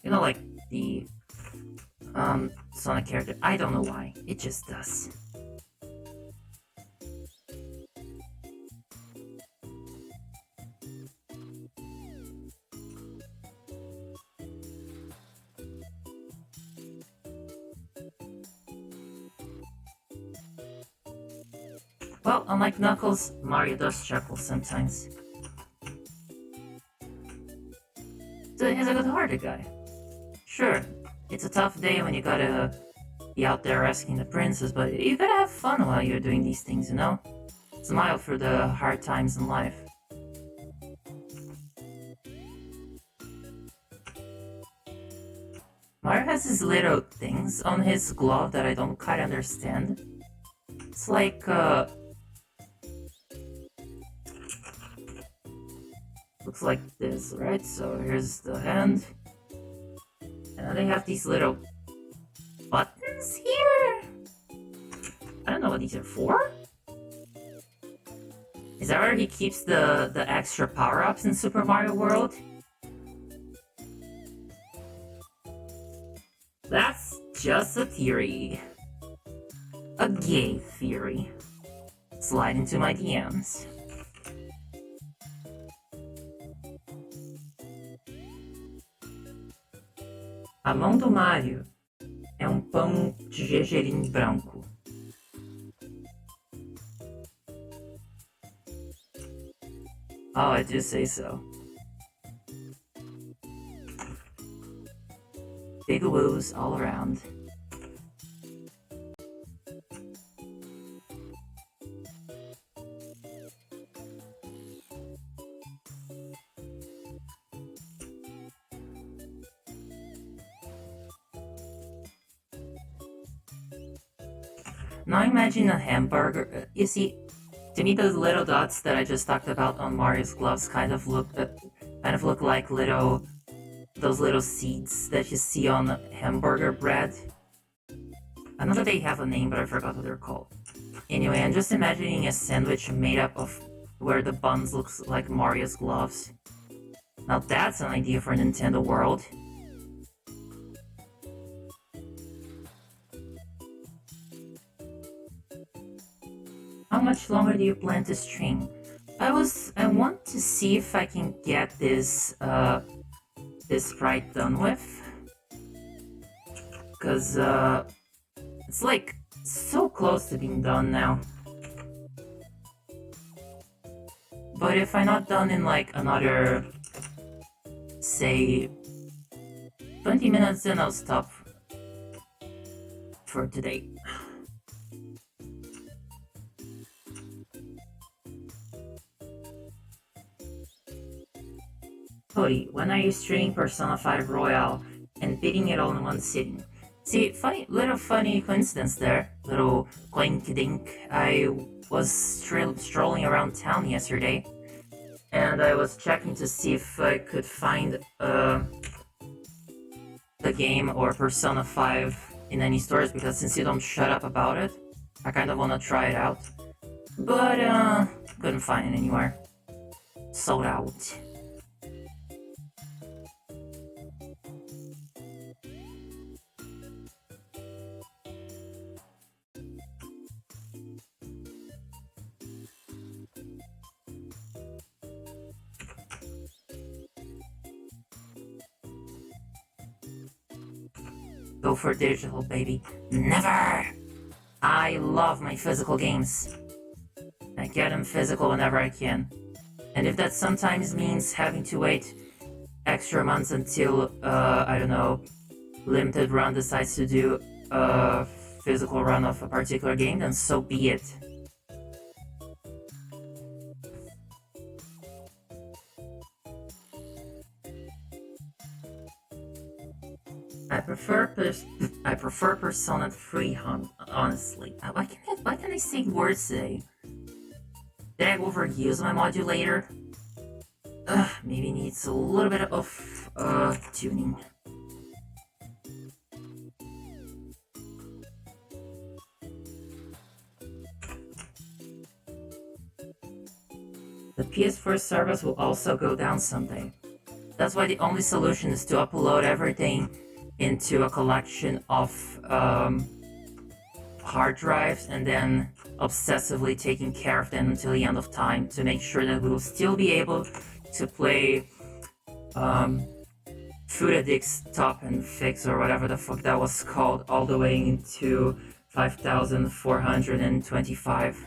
You know, like the Sonic character. I don't know why. It just does. Well, unlike Knuckles, Mario does chuckle sometimes. So he's a good-hearted guy. Sure, it's a tough day when you gotta be out there rescuing the princess, but you gotta have fun while you're doing these things, you know? Smile through the hard times in life. Mario has these little things on his glove that I don't quite understand. It's like, looks like this, right? So here's the hand. And then they have these little buttons here? I don't know what these are for. Is that where he keeps the extra power-ups in Super Mario World? That's just a theory. A gay theory. Slide into my DMs. A mão do Mario é pão de gergelim branco. Oh, I do say so. Big woos all around. Now imagine a hamburger. You see, to me those little dots that I just talked about on Mario's gloves kind of look like those little seeds that you see on hamburger bread. I know that they have a name, but I forgot what they're called. Anyway, I'm just imagining a sandwich made up of where the buns looks like Mario's gloves. Now that's an idea for Nintendo World. how much longer do you plan to stream? I want to see if I can get this sprite done with, because it's like so close to being done now. But if I'm not done in like another, say, 20 minutes, then I'll stop for today. Cody, when are you streaming Persona 5 Royale and beating it all in one sitting? See, funny coincidence there, little coink-dink. I was strolling around town yesterday, and I was checking to see if I could find the game or Persona 5 in any stores, because since you don't shut up about it, I kind of want to try it out. But couldn't find it anywhere. Sold out. Go for digital, baby. Never! I love my physical games. I get them physical whenever I can. And if that sometimes means having to wait extra months until, I don't know, Limited Run decides to do a physical run of a particular game, then so be it. I prefer Persona 3, honestly. Why can't I say words today? Did I overuse my modulator? Maybe needs a little bit of tuning. The PS4 service will also go down someday. That's why the only solution is to upload everything into a collection of hard drives and then obsessively taking care of them until the end of time to make sure that we will still be able to play Food Addict's Top and Fix, or whatever the fuck that was called, all the way into 5425.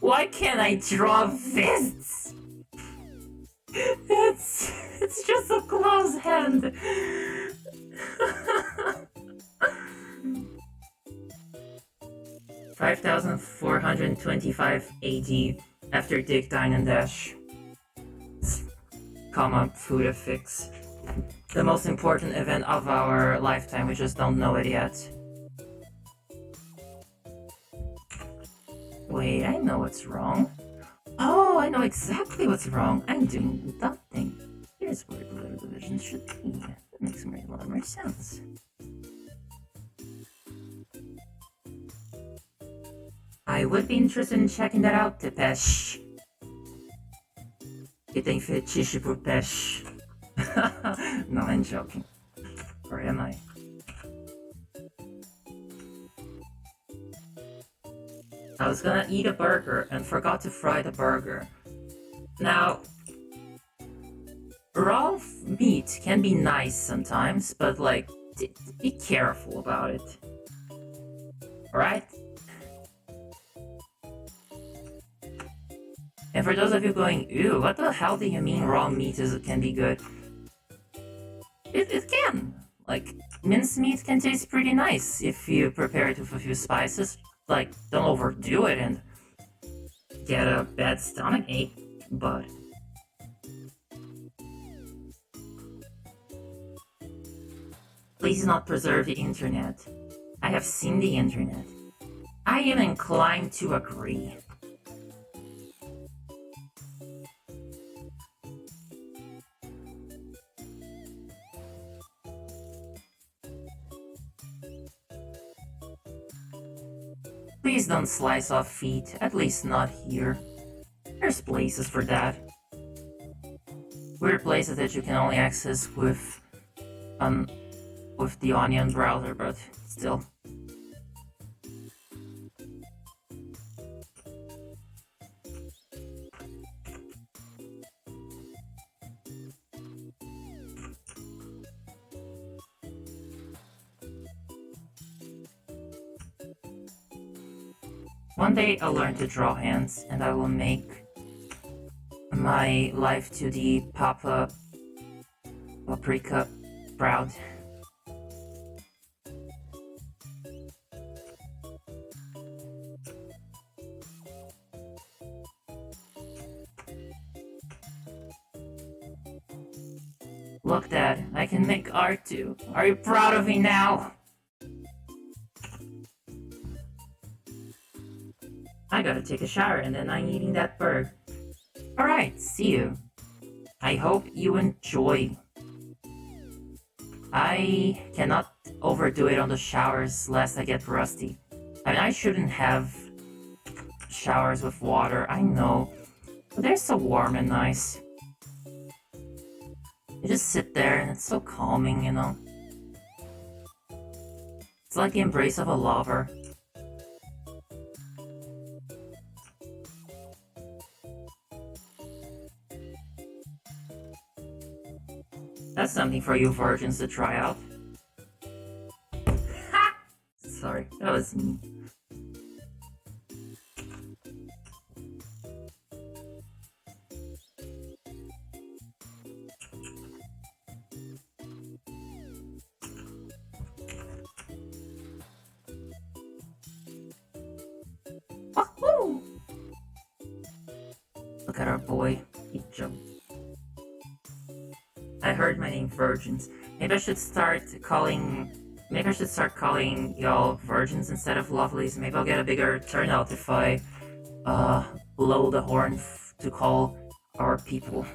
Why can't I draw fists? It's just a closed hand. $5,425 AD after Dick Dine and Dash, comma Food Fix. The most important event of our lifetime, we just don't know it yet. Wait, I know what's wrong. Oh, I know exactly what's wrong. I'm doing nothing. Here's where the little division should be. That makes a lot more sense. I would be interested in checking that out, Tepesh. E tem fetiche por Pesh. No, I'm joking. Or am I? I was gonna eat a burger and forgot to fry the burger. Now, raw meat can be nice sometimes, but like, be careful about it. Alright? And for those of you going, ew, what the hell do you mean raw meat can be good? It can. Like, minced meat can taste pretty nice if you prepare it with a few spices. Like, don't overdo it and get a bad stomach ache, but... Please not preserve the internet. I have seen the internet. I am inclined to agree. Please don't slice off feet, at least not here. There's places for that. Weird places that you can only access with on with the Onion browser, but still. One day I'll learn to draw hands, and I will make my life to the paprika proud. Look, Dad, I can make art too. Are you proud of me now? I gotta take a shower and then I'm eating that bird. Alright, see you. I hope you enjoy. I cannot overdo it on the showers lest I get rusty. I mean, I shouldn't have showers with water, I know. But they're so warm and nice. You just sit there and it's so calming, you know. It's like the embrace of a lover. That's something for you virgins to try out. Ha! Sorry, that was me. Wahoo! Look at our boy. He jumped. I heard my name virgins. Maybe I should start calling y'all virgins instead of lovelies. Maybe I'll get a bigger turnout if I blow the horn to call our people.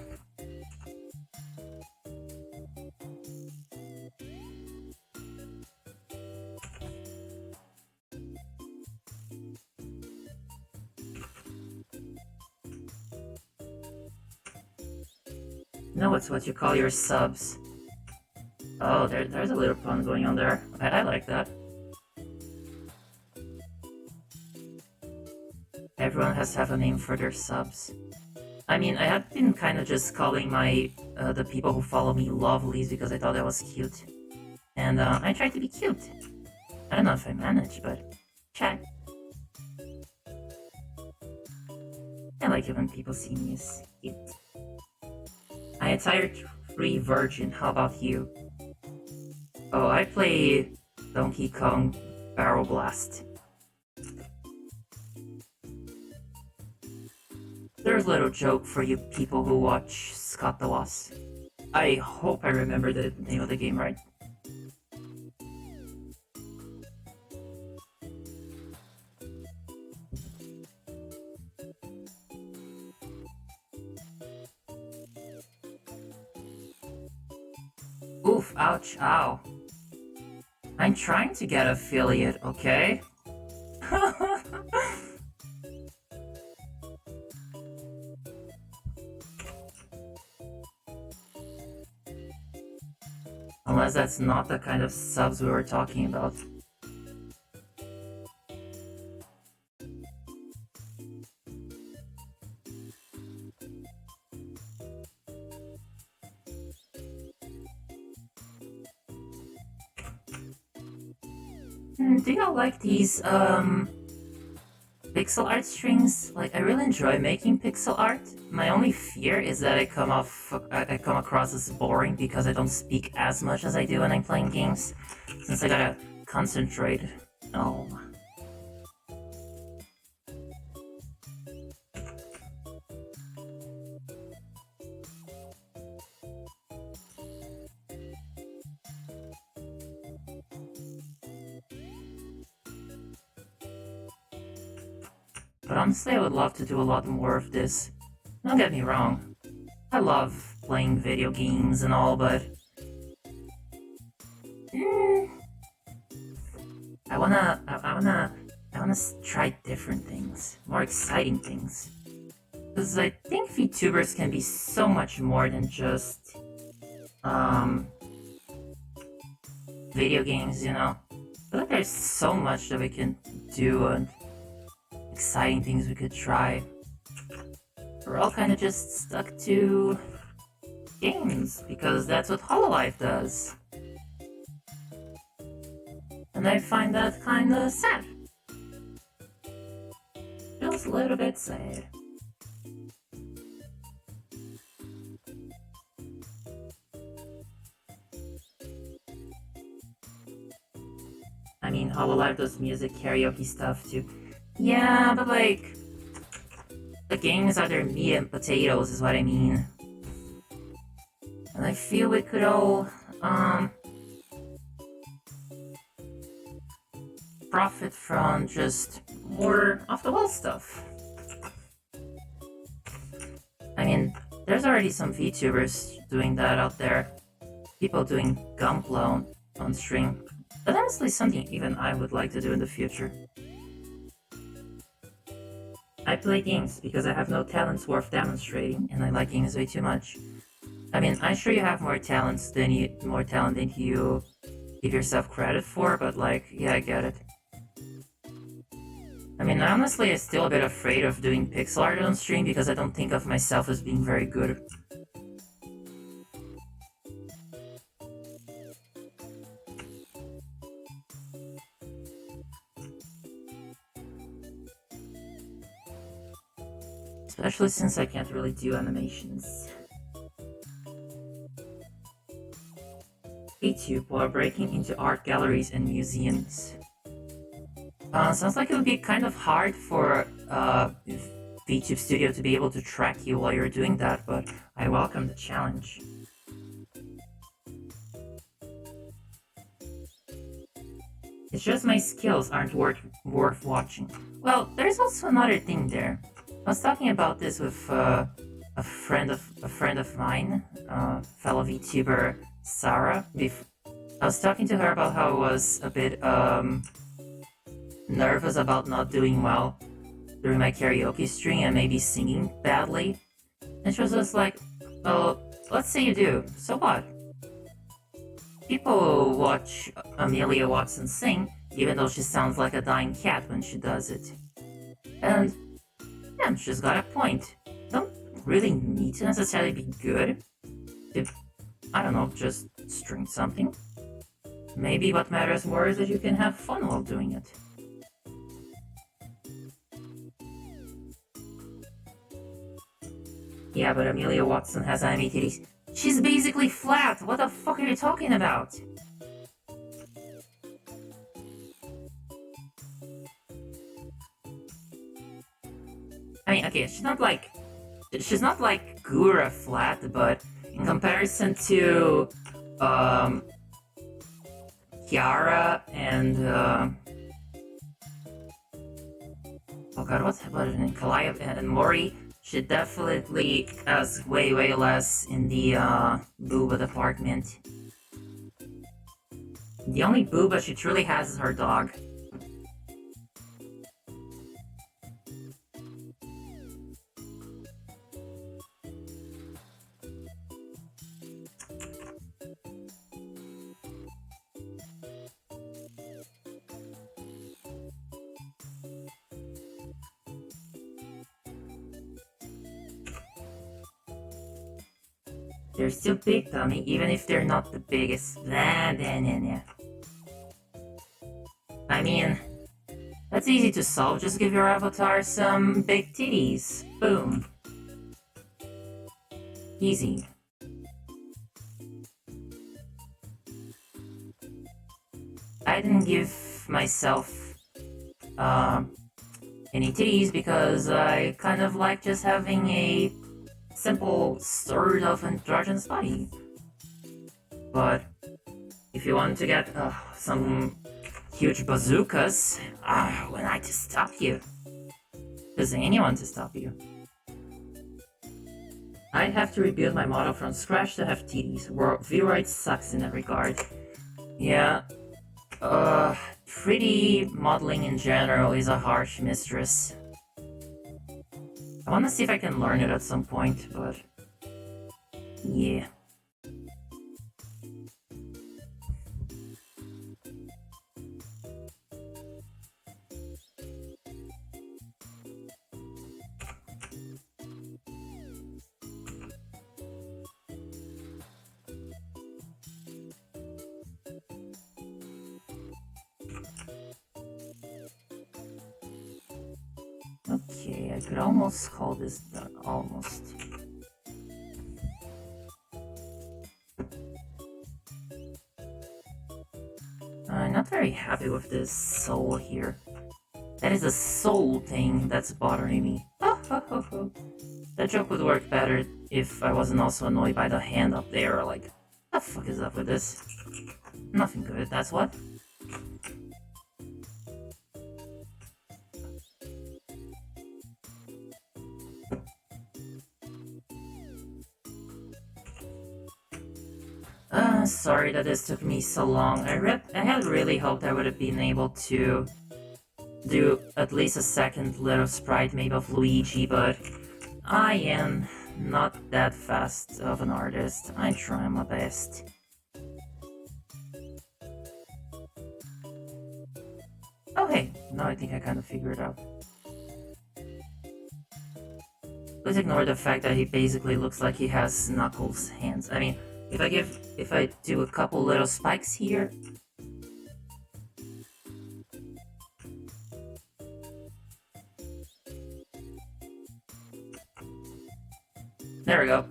No, it's what you call your subs. Oh, there's a little pun going on there. I like that. Everyone has to have a name for their subs. I mean, I had been kind of just calling my the people who follow me lovelies because I thought that was cute. And I tried to be cute. I don't know if I managed, but check. I like it when people see me as cute. I am tired free virgin, how about you? Oh, I play Donkey Kong Barrel Blast. There's a little joke for you people who watch Scott the Was. I hope I remember the name of the game right. Oof, ouch, ow. I'm trying to get affiliate, okay? Unless that's not the kind of subs we were talking about. Do y'all like these, pixel art strings? Like, I really enjoy making pixel art. My only fear is that I come across as boring because I don't speak as much as I do when I'm playing games. Since I gotta concentrate. Oh. But honestly, I would love to do a lot more of this. Don't get me wrong. I love playing video games and all, but... I wanna try different things. More exciting things. Because I think VTubers can be so much more than just... video games, you know. I feel like there's so much that we can do and exciting things we could try. We're all kind of just stuck to games because that's what Hololive does. And I find that kind of sad. Just a little bit sad. I mean, Hololive does music karaoke stuff too. Yeah, but like, the games are their meat and potatoes is what I mean. And I feel we could all, profit from just more off-the-wall stuff. I mean, there's already some VTubers doing that out there. People doing Gunpla on stream. That's honestly something even I would like to do in the future. I play games because I have no talents worth demonstrating, and I like games way too much. I mean, I'm sure you have more talent than you give yourself credit for, but like, yeah, I get it. I mean, honestly, I'm still a bit afraid of doing pixel art on stream because I don't think of myself as being very good. Especially since I can't really do animations. YouTube while breaking into art galleries and museums. Sounds like it would be kind of hard for VTube Studio to be able to track you while you're doing that, but I welcome the challenge. It's just my skills aren't worth watching. Well, there's also another thing there. I was talking about this with a friend of mine, fellow VTuber Sarah. I was talking to her about how I was a bit nervous about not doing well during my karaoke stream and maybe singing badly. And she was just like, "Oh, let's say you do. So what? People watch Amelia Watson sing, even though she sounds like a dying cat when she does it." And yeah, she's got a point. Don't really need to necessarily be good to, I don't know, just string something. Maybe what matters more is that you can have fun while doing it. Yeah, but Amelia Watson has anime titties. She's basically flat! What the fuck are you talking about? I mean, okay, she's not like Gura flat, but in comparison to Kiara and oh god, what's happening? Kalaya and Mori, she definitely has way less in the booba department. The only booba she truly has is her dog. They're still big, Tommy, even if they're not the biggest. I mean, that's easy to solve. Just give your avatar some big titties. Boom. Easy. I didn't give myself any titties because I kind of like just having a simple sort of androgynous body. But if you want to get some huge bazookas, when I to stop you? Does anyone to stop you? I'd have to rebuild my model from scratch to have titties. V-Ride sucks in that regard. Yeah. 3D modeling in general is a harsh mistress. I wanna see if I can learn it at some point, but yeah. Okay, I could almost call this done. Almost. I'm not very happy with this soul here. That is a soul thing that's bothering me. That joke would work better if I wasn't also annoyed by the hand up there, or like, what the fuck is up with this? Nothing good, that's what? Sorry that this took me so long. I had really hoped I would have been able to do at least a second little sprite maybe of Luigi, but I am not that fast of an artist. I try my best. Oh hey, now I think I kind of figured it out. Please ignore the fact that he basically looks like he has Knuckles' hands. I mean, if I do a couple little spikes here. There we go.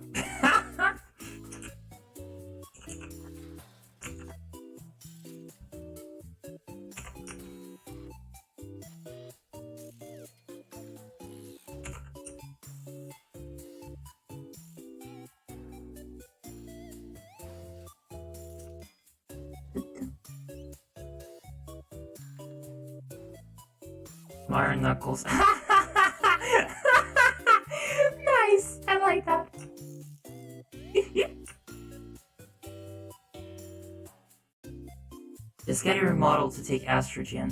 Mario Knuckles. Nice! I like that. Just get your model to take estrogen.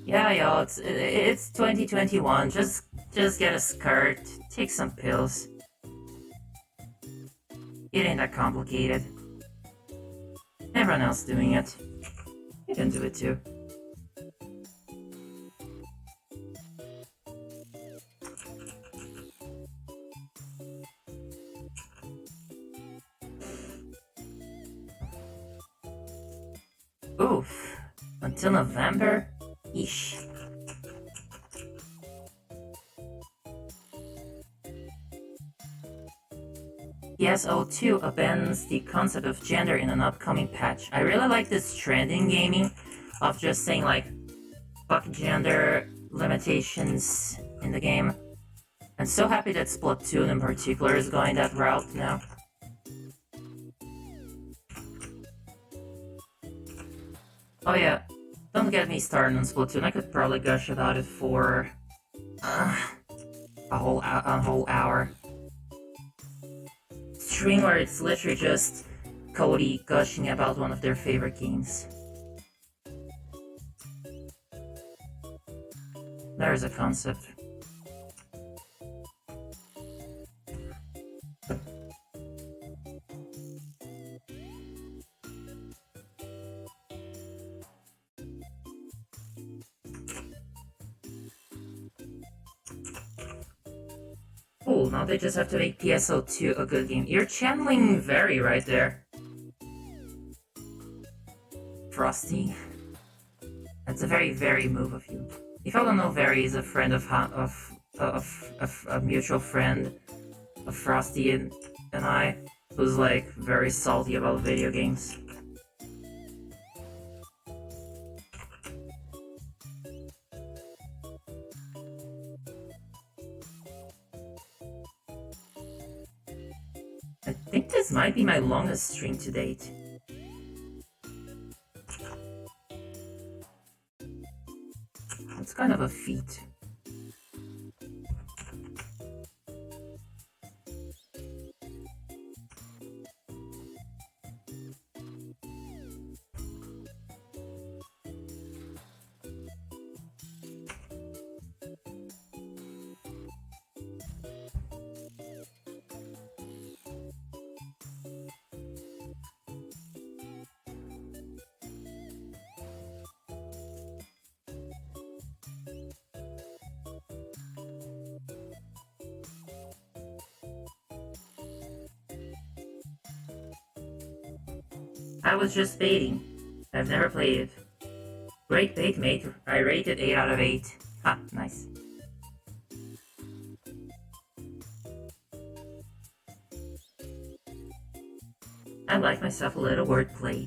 Yeah, yo, it's 2021. Just get a skirt, take some pills. It ain't that complicated. Everyone else doing it. You can do it too. Oof. Until November? Eesh. PSO2 abandons the concept of gender in an upcoming patch. I really like this trend in gaming of just saying like, fuck gender limitations in the game. I'm so happy that Splatoon in particular is going that route now. Oh yeah, don't get me started on Splatoon. I could probably gush about it for a whole hour. Stream where it's literally just Cody gushing about one of their favorite games. There's a concept. Cool, now they just have to make PSO2 a good game. You're channeling Very right there. Frosty. That's a very move of you. If I don't know, Very is a friend of a mutual friend of Frosty and I, who's like very salty about video games. I think this might be my longest stream to date. It's kind of a feat. I was just baiting. I've never played it. Great bait, mate. I rated 8 out of 8. Ha, nice. I like myself a little wordplay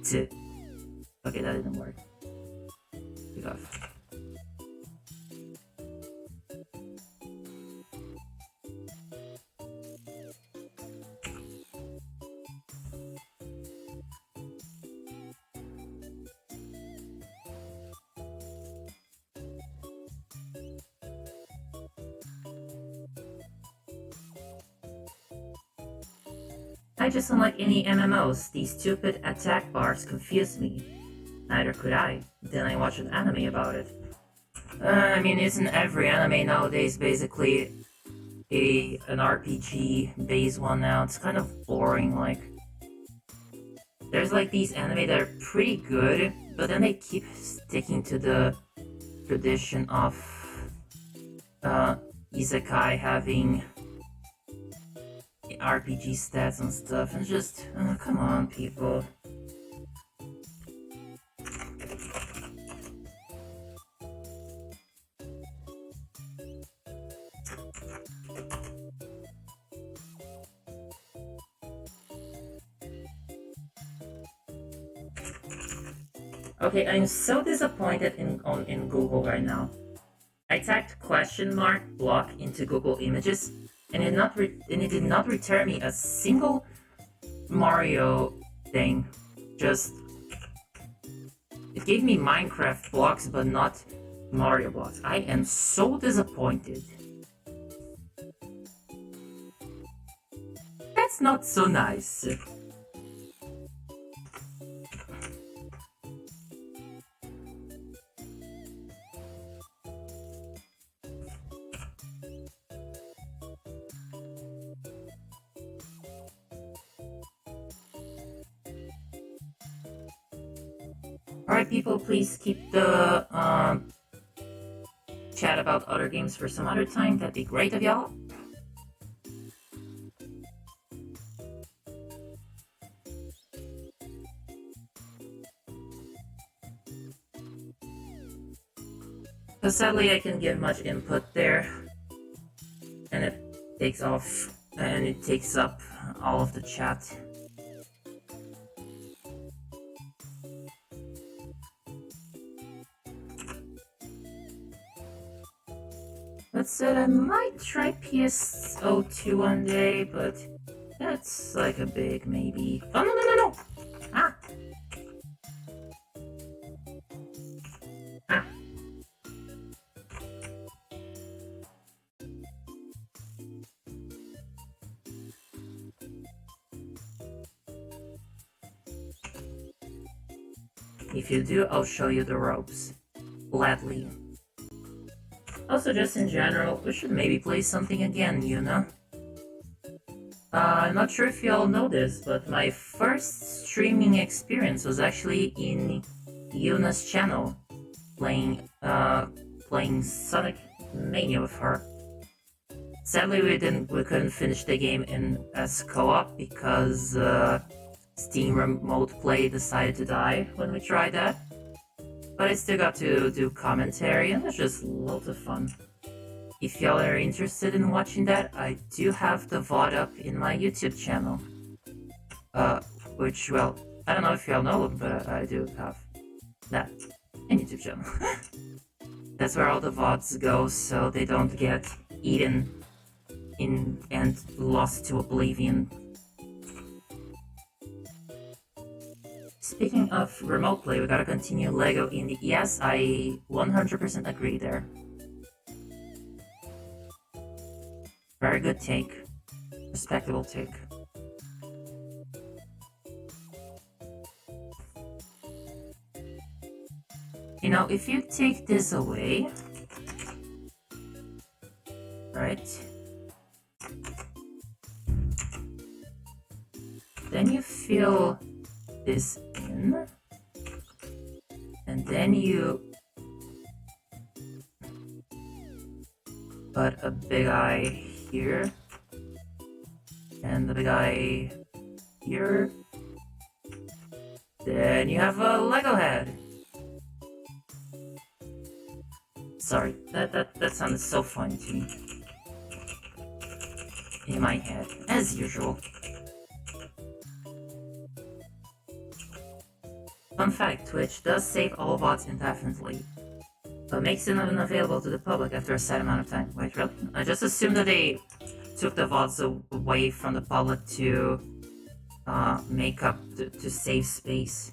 too. Okay, that didn't work. Pick off. I just don't like any MMOs. These stupid attack bars confuse me. Neither could I. Then I watched an anime about it. I mean, isn't every anime nowadays basically an RPG based one now? It's kind of boring. Like, there's like these anime that are pretty good, but then they keep sticking to the tradition of isekai having RPG stats and stuff, and just come on, people. Okay, I'm so disappointed in Google right now. I typed question mark block into Google Images, and it did not return me a single Mario thing. Just it gave me Minecraft blocks, but not Mario blocks. I am so disappointed. That's not so nice. Alright, people, please keep the chat about other games for some other time. That'd be great of y'all. Because sadly, I can give much input there, and it takes off, and it takes up all of the chat. That said, I might try PS02 one day, but that's like a big maybe. Oh, no! Ah! Ah! If you do, I'll show you the ropes. Gladly. Also, just in general, we should maybe play something again, Yuna. I'm not sure if you all know this, but my first streaming experience was actually in Yuna's channel, playing Sonic Mania with her. Sadly, we couldn't finish the game as co-op because Steam Remote Play decided to die when we tried that. But I still got to do commentary, and it was just loads of fun. If y'all are interested in watching that, I do have the VOD up in my YouTube channel. Which, well, I don't know if y'all know, but I do have that in YouTube channel. That's where all the VODs go, so they don't get eaten and lost to oblivion. Speaking of remote play, we gotta continue Lego Indie. Yes, I 100% agree there. Very good take. Respectable take. You know, if you take this away, right, then you fill this in, and then you put a big eye here, and the big eye here, then you have a Lego head. Sorry, that sounded so funny to me. In my head, as usual. Fun fact, Twitch does save all VODs indefinitely, but makes them unavailable to the public after a set amount of time. Wait, really? I just assumed that they took the VODs away from the public to make up, to save space.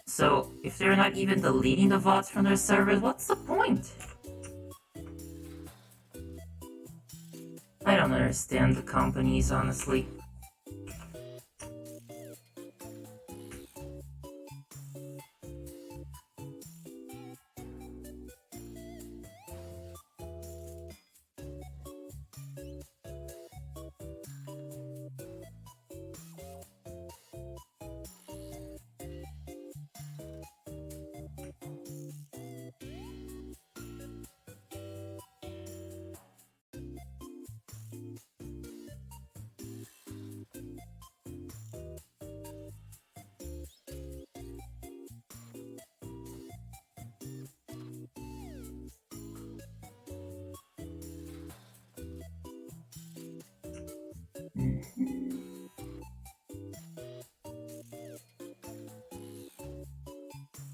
So, if they're not even deleting the VODs from their servers, what's the point? I don't understand the companies, honestly.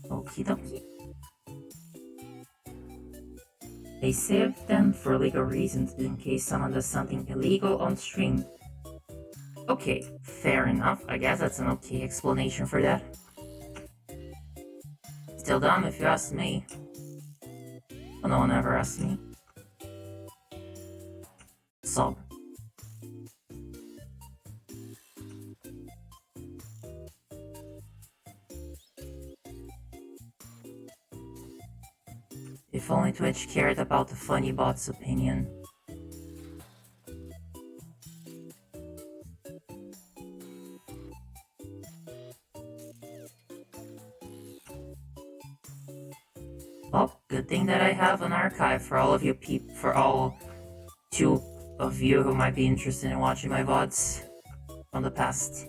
Okie dokie. They saved them for legal reasons in case someone does something illegal on stream. Okay, fair enough. I guess that's an okay explanation for that. Still dumb if you ask me. Well, no one ever asked me. Sob. If only Twitch cared about the funny bot's opinion. Well, good thing that I have an archive for all of you for all 2 of you who might be interested in watching my VODs from the past.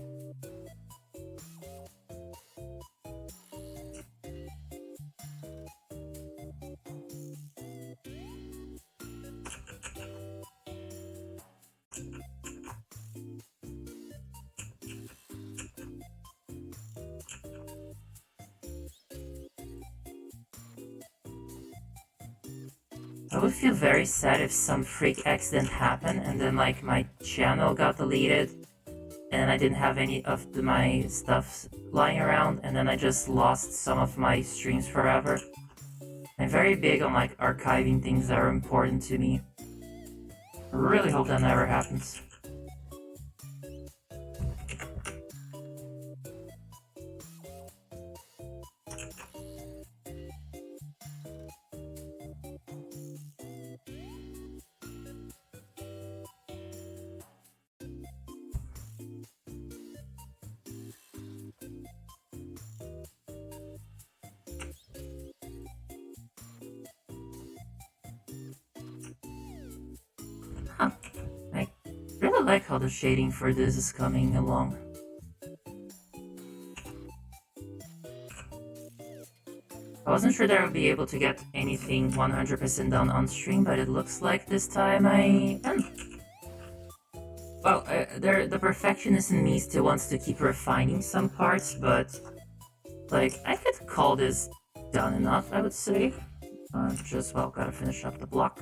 I would feel very sad if some freak accident happened and then like my channel got deleted and I didn't have any of my stuff lying around and then I just lost some of my streams forever. I'm very big on like archiving things that are important to me. I really hope that never happens. Huh. I really like how the shading for this is coming along. I wasn't sure that I would be able to get anything 100% done on stream, but it looks like this time I am. Well, the perfectionist in me still wants to keep refining some parts, but like I could call this done enough, I would say. Just well, gotta finish up the block.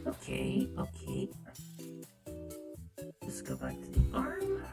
Okay, okay. Just go back to the arm.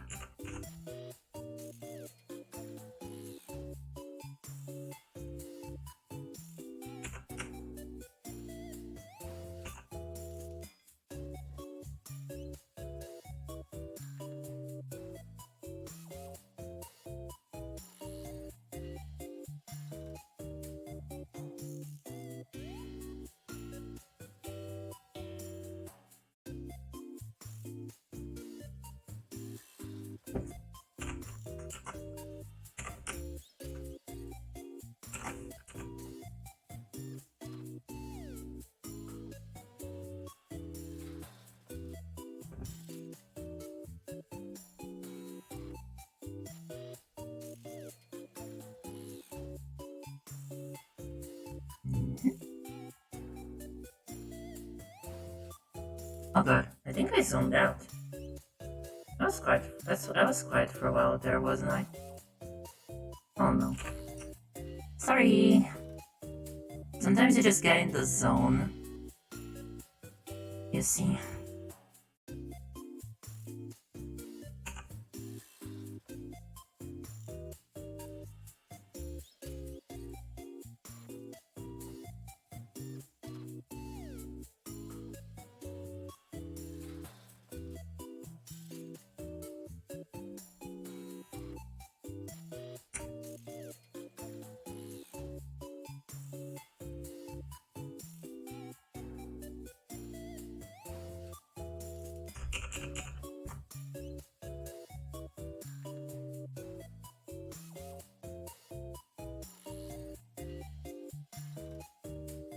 Oh god, I think I zoned out. I was quiet for a while there, wasn't I? Oh no. Sorry. Sometimes you just get in the zone. You see.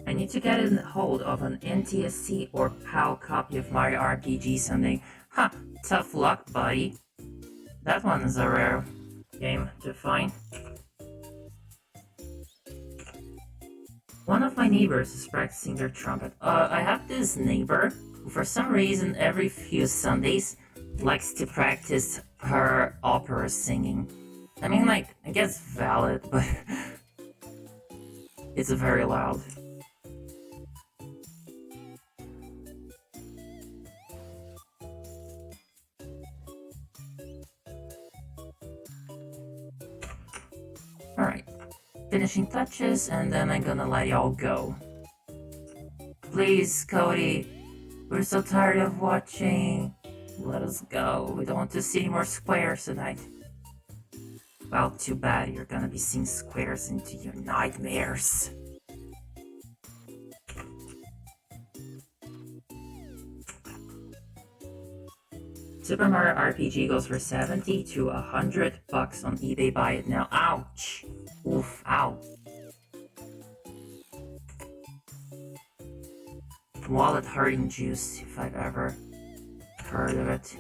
I need to get a hold of an NTSC or PAL copy of Mario RPG someday. Ha! Tough luck, buddy. That one is a rare game to find. One of my neighbors is practicing their trumpet. I have this neighbor who, for some reason, every few Sundays likes to practice her opera singing. I mean, like, I guess valid, but it's very loud. Alright, finishing touches, and then I'm gonna let y'all go. Please, Cody, we're so tired of watching. Let us go. We don't want to see any more squares tonight. Well, too bad. You're gonna be seeing squares into your nightmares. Super Mario RPG goes for 70 to 100 bucks on eBay. Buy it now. Ouch! Oof, ow. Wallet hurting juice, if I've ever heard of it.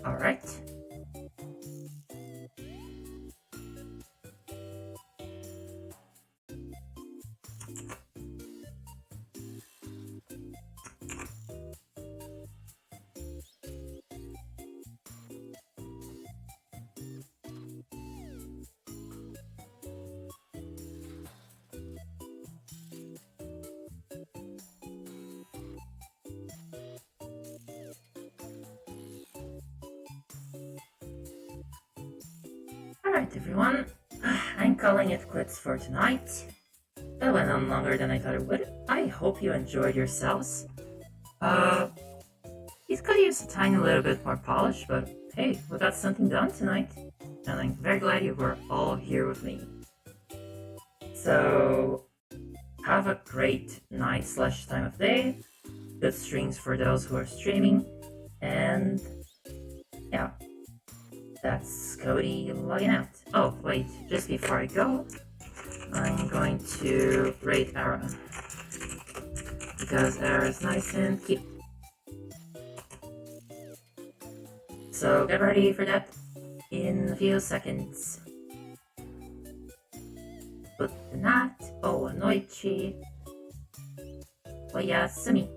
Alright. Alright everyone, I'm calling it quits for tonight. That went on longer than I thought it would. I hope you enjoyed yourselves. Please It could use a tiny little bit more polish, but hey, we got something done tonight. And I'm very glad you were all here with me. So, have a great night / time of day. Good streams for those who are streaming. And yeah, that's Cody logging out. Oh, wait, just before I go, I'm going to rate Ara. Because Ara is nice and cute. So get ready for that in a few seconds. Good night, buonanotte, oyasumi.